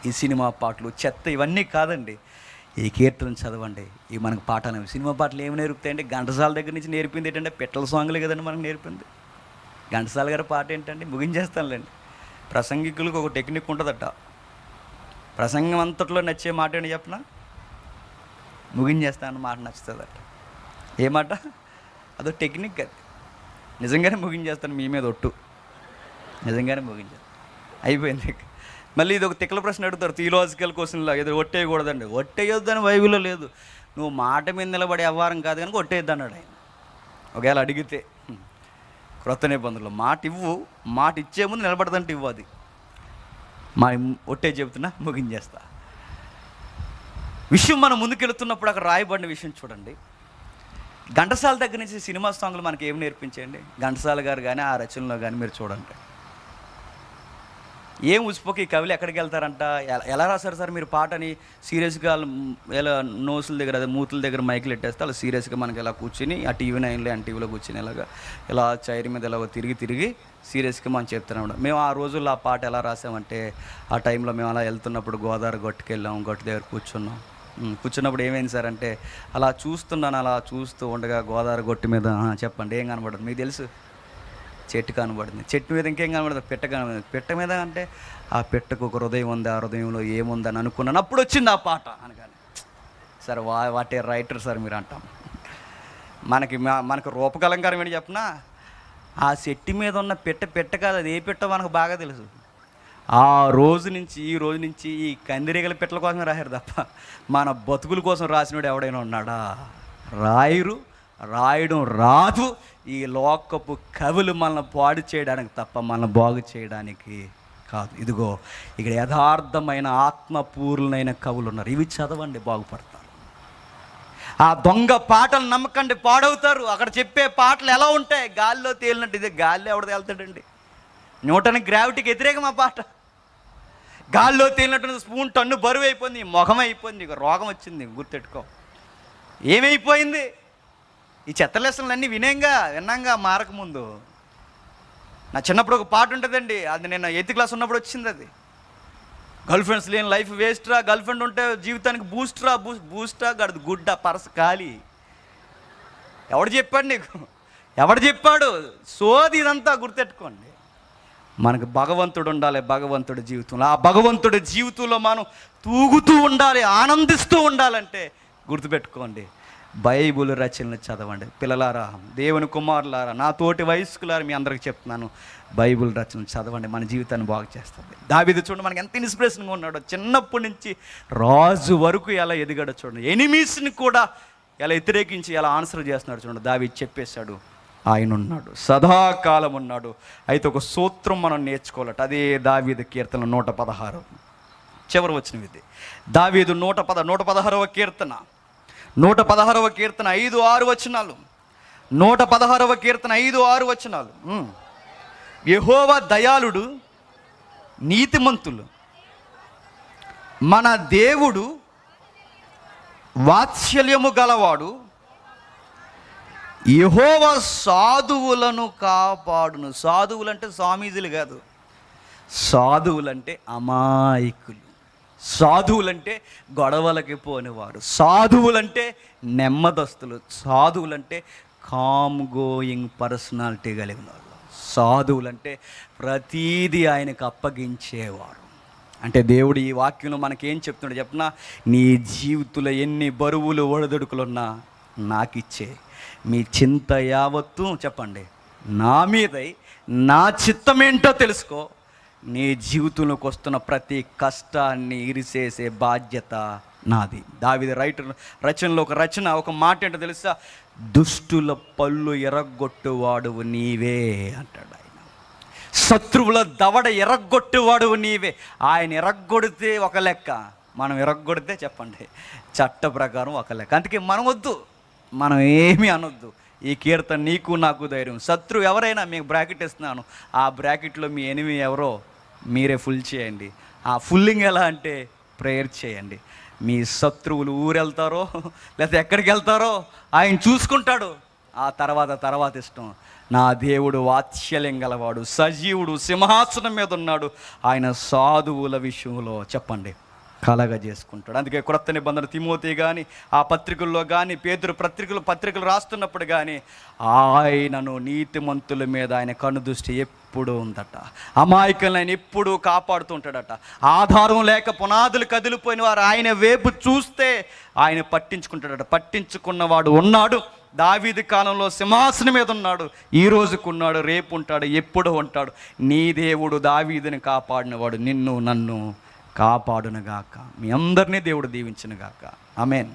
Speaker 1: ఈ సినిమా పాటలు చెత్త ఇవన్నీ కాదండి, ఈ కీర్తనలు చదవండి. ఇవి మనకు పాఠాలు. సినిమా పాటలు ఏమి నేర్పుతాయండి? ఘంటసాల దగ్గర నుంచి నేర్పింది ఏంటంటే పిట్టల సాంగ్లు కదండి మనకు నేర్పింది. ఘంటసాల గారి పాట ఏంటండి? ముగించేస్తానులేండి. ప్రసంగికులకు ఒక టెక్నిక్ ఉంటుందట, ప్రసంగం అంతట్లో నచ్చే మాట ఏంటి చెప్పనా, ముగించేస్తాను మాట నచ్చుతుందట. ఏ మాట? అదో టెక్నిక్. అది నిజంగానే ముగించేస్తాను, మీ మీద ఒట్టు, నిజంగానే ముగించేస్తాను. అయిపోయింది. మళ్ళీ ఇది ఒక తిక్కల ప్రశ్న అడుగుతారు, థియలాజికల్ క్వశ్చన్లా, ఏదో ఒట్టేయకూడదండి. ఒట్టేయొద్దని బైబిల్లో లేదు. నువ్వు మాట మీద నిలబడే వ్యవహారం కాదు కనుక ఒట్టేయద్దు అన్నాడు ఆయన. ఒకవేళ అడిగితే క్రొత్త నిబంధనలు మాట ఇవ్వు, మాట ఇచ్చే ముందు నిలబడదంటే ఇవ్వు. అది మా ఒట్టే చెబుతున్నా, ముగించేస్తా. విషయం మనం ముందుకెళ్తున్నప్పుడు అక్కడ రాయబడిన విషయం చూడండి. ఘంటసాల దగ్గర నుంచి సినిమా సాంగ్లు మనకి ఏం నేర్పించండి. ఘంటసాల గారు కానీ ఆ రచనలో కానీ మీరు చూడండి, ఏం ఉచిపోక ఈ కవులు ఎక్కడికి వెళ్తారంట. ఎలా రాశారు సార్ మీరు పాటని? సీరియస్గా ఎలా నోసుల దగ్గర, అదే మూతుల దగ్గర మైకులు పెట్టేస్తే అలా సీరియస్గా మనకి ఇలా కూర్చుని ఆ టీవీ నైన్లో టీవీలో కూర్చుని ఇలా చైర్ మీద ఇలా తిరిగి సీరియస్గా మనం చెప్తున్నాం. మేము ఆ రోజుల్లో ఆ పాట ఎలా రాసామంటే, ఆ టైంలో మేము అలా వెళ్తున్నప్పుడు గోదావరి గట్టుకు వెళ్ళాం, గట్టు దగ్గర కూర్చున్నప్పుడు ఏమైంది సార్ అంటే, అలా చూస్తున్నాను, అలా చూస్తూ ఉండగా గోదావరి గొట్టు మీద చెప్పండి ఏం కనబడదు మీకు తెలుసు? చెట్టు కనబడింది. చెట్టు మీద ఇంకేం కనబడుతుంది? పెట్ట కనబడింది. పెట్ట మీద అంటే ఆ పెట్టకు ఒక హృదయం ఉంది, ఆ హృదయంలో ఏముందని అనుకున్నాను, అప్పుడు వచ్చింది ఆ పాట అనగానే. సార్ వాటే రైటర్ సార్ మీరు అంటాం. మనకు రూపకలంకారం ఏంటి చెప్పనా? ఆ చెట్టు మీద ఉన్న పెట్ట కాదు, అది ఏ పెట్ట మనకు బాగా తెలుసు. ఆ రోజు నుంచి ఈ రోజు నుంచి ఈ కందిరీగల పెట్టల కోసం రాశారు తప్ప మన బతుకుల కోసం రాసినోడు ఎవడైనా ఉన్నాడా? రాయడం రాదు. ఈ లోకపు కవులు మనల్ని పాడు చేయడానికి తప్ప మనల్ని బాగు చేయడానికి కాదు. ఇదిగో ఇక్కడ యథార్థమైన ఆత్మపూర్ణమైన కవులు ఉన్నారు. ఇవి చదవండి, బాగుపడతారు. ఆ దొంగ పాటలు నమ్మకండి, పాడవుతారు. అక్కడ చెప్పే పాటలు ఎలా ఉంటాయి? గాల్లో తేలినట్టు. ఇది గాల్లో ఎవడ తేలుతాడండి? న్యూటన్ గ్రావిటీకి వ్యతిరేకం ఆ పాట. గాల్లో తేలినట్టు స్పూన్ టన్ను బరువు అయిపోయింది, మొఖం అయిపోయింది, ఇక రోగం వచ్చింది, గుర్తెట్టుకో. ఏమైపోయింది? ఈ చెత్త లెసన్లన్నీ విన్నాంగా మారకముందు. నా చిన్నప్పుడు ఒక పాట ఉంటుందండి, అది నేను 8th క్లాస్ ఉన్నప్పుడు వచ్చింది. అది గర్ల్ ఫ్రెండ్స్ లేని లైఫ్ వేస్ట్రా, గర్ల్ ఫ్రెండ్ ఉంటే జీవితానికి బూస్ట్రా గడదు గుడ్డ పరస ఖాళీ. ఎవడు చెప్పాడు నీకు? ఎవడు చెప్పాడు? సోది ఇదంతా గుర్తెట్టుకోండి. మనకు భగవంతుడు ఉండాలి, భగవంతుడి జీవితంలో. ఆ భగవంతుడి జీవితంలో మనం తూగుతూ ఉండాలి, ఆనందిస్తూ ఉండాలంటే గుర్తుపెట్టుకోండి, బైబిల్ రచనలు చదవండి. పిల్లలారా, దేవుని కుమారులారా, నా తోటి వయస్కులారా, మీ అందరికి చెప్తున్నాను, బైబిల్ రచనలు చదవండి, మన జీవితాన్ని బాగు చేస్తుంది. దావీదు చూడండి, మనకి ఎంత ఇన్స్పిరేషన్గా ఉన్నాడో. చిన్నప్పటి నుంచి రాజు వరకు ఎలా ఎదిగాడో చూడండి. ఎనిమీస్ని కూడా ఎలా వ్యతిరేకించి ఎలా ఆన్సర్ చేస్తున్నాడు చూడండి. దావీదు చెప్పేశాడు, ఆయన ఉన్నాడు, సదాకాలం ఉన్నాడు. అయితే ఒక సూత్రం మనం నేర్చుకోవాలట. అదే దావీదు కీర్తన 116 చివరి వచ్చిన ఇది. దావీదు 116వ కీర్తన 116వ కీర్తన 5-6 వచనాలు. 116వ కీర్తన 5-6 వచనాలు. యెహోవా దయాళుడు, నీతిమంతులు, మన దేవుడు వాత్సల్యము గలవాడు, యెహోవా సాధువులను కాపాడును. సాధువులంటే స్వామీజీలు కాదు, సాధువులంటే అమాయకులు, సాధువులంటే గొడవలకి పోనివారు, సాధువులంటే నెమ్మదస్తులు, సాధువులంటే కామ్ గోయింగ్ పర్సనాలిటీ కలిగిన వాళ్ళు, సాధువులంటే ప్రతీది ఆయనకు అప్పగించేవారు. అంటే దేవుడు ఈ వాక్యంలో మనకేం చెప్తున్నాడు చెప్పనా? నీ జీవితంలో ఎన్ని బరువులు ఒడిదుడుకులున్నా నాకిచ్చే, మీ చింత యావత్తు చెప్పండి నా మీదై, నా చిత్తమేంటో తెలుసుకో, నీ జీవితంలోకి వస్తున్న ప్రతి కష్టాన్ని ఇరిసేసే బాధ్యత నాది. దావీదు రైటర్ రచనలో ఒక మాట ఏంటో తెలుసా? దుష్టుల పళ్ళు ఎరగొట్టువాడువు నీవే అంటాడు ఆయన. శత్రువుల దవడ ఎరగొట్టువాడువు నీవే. ఆయన ఎరగొడితే ఒక లెక్క, మనం ఎరగొడితే చెప్పండి చట్ట ప్రకారం ఒక లెక్క. అందుకే మనం వద్దు, మనం ఏమీ అనొద్దు. ఈ కీర్తన నీకు నాకు ధైర్యం. శత్రువు ఎవరైనా మీకు బ్రాకెట్ ఇస్తున్నాను, ఆ బ్రాకెట్లో మీ ఎనిమి ఎవరో మీరే ఫుల్ చేయండి. ఆ ఫుల్లింగ్ ఎలా అంటే ప్రేయర్ చేయండి. మీ శత్రువులు ఊరెళ్తారో లేకపోతే ఎక్కడికి వెళ్తారో ఆయన చూసుకుంటాడు. ఆ తర్వాత ఇష్టం. నా దేవుడు వాత్సల్యం గలవాడు, సజీవుడు, సింహాసనం మీద ఉన్నాడు. ఆయన సాధువుల విషయంలో చెప్పండి కలగజేసుకుంటాడు. అందుకే క్రొత్త నిబంధన తిమోతి కానీ ఆ పత్రికల్లో కానీ పేతురు పత్రికలు రాస్తున్నప్పుడు కానీ ఆయనను నీతిమంతుల మీద ఆయన కనుదృష్టి ఎప్పుడూ ఉందట. అమాయకులను ఆయన ఎప్పుడూ కాపాడుతూ ఉంటాడట. ఆధారం లేక పునాదులు కదిలిపోయిన వారు ఆయన వైపు చూస్తే ఆయన పట్టించుకుంటాడట. పట్టించుకున్నవాడు ఉన్నాడు, దావీదు కాలంలో సింహాసనం మీద ఉన్నాడు, ఈ రోజుకు ఉన్నాడు, రేపు ఉంటాడు, ఎప్పుడు ఉంటాడు. నీ దేవుడు దావీదుని కాపాడినవాడు నిన్ను నన్ను కాపాడునుగాక. మీ అందరినీ దేవుడు దీవించునుగాక. ఆమేన్.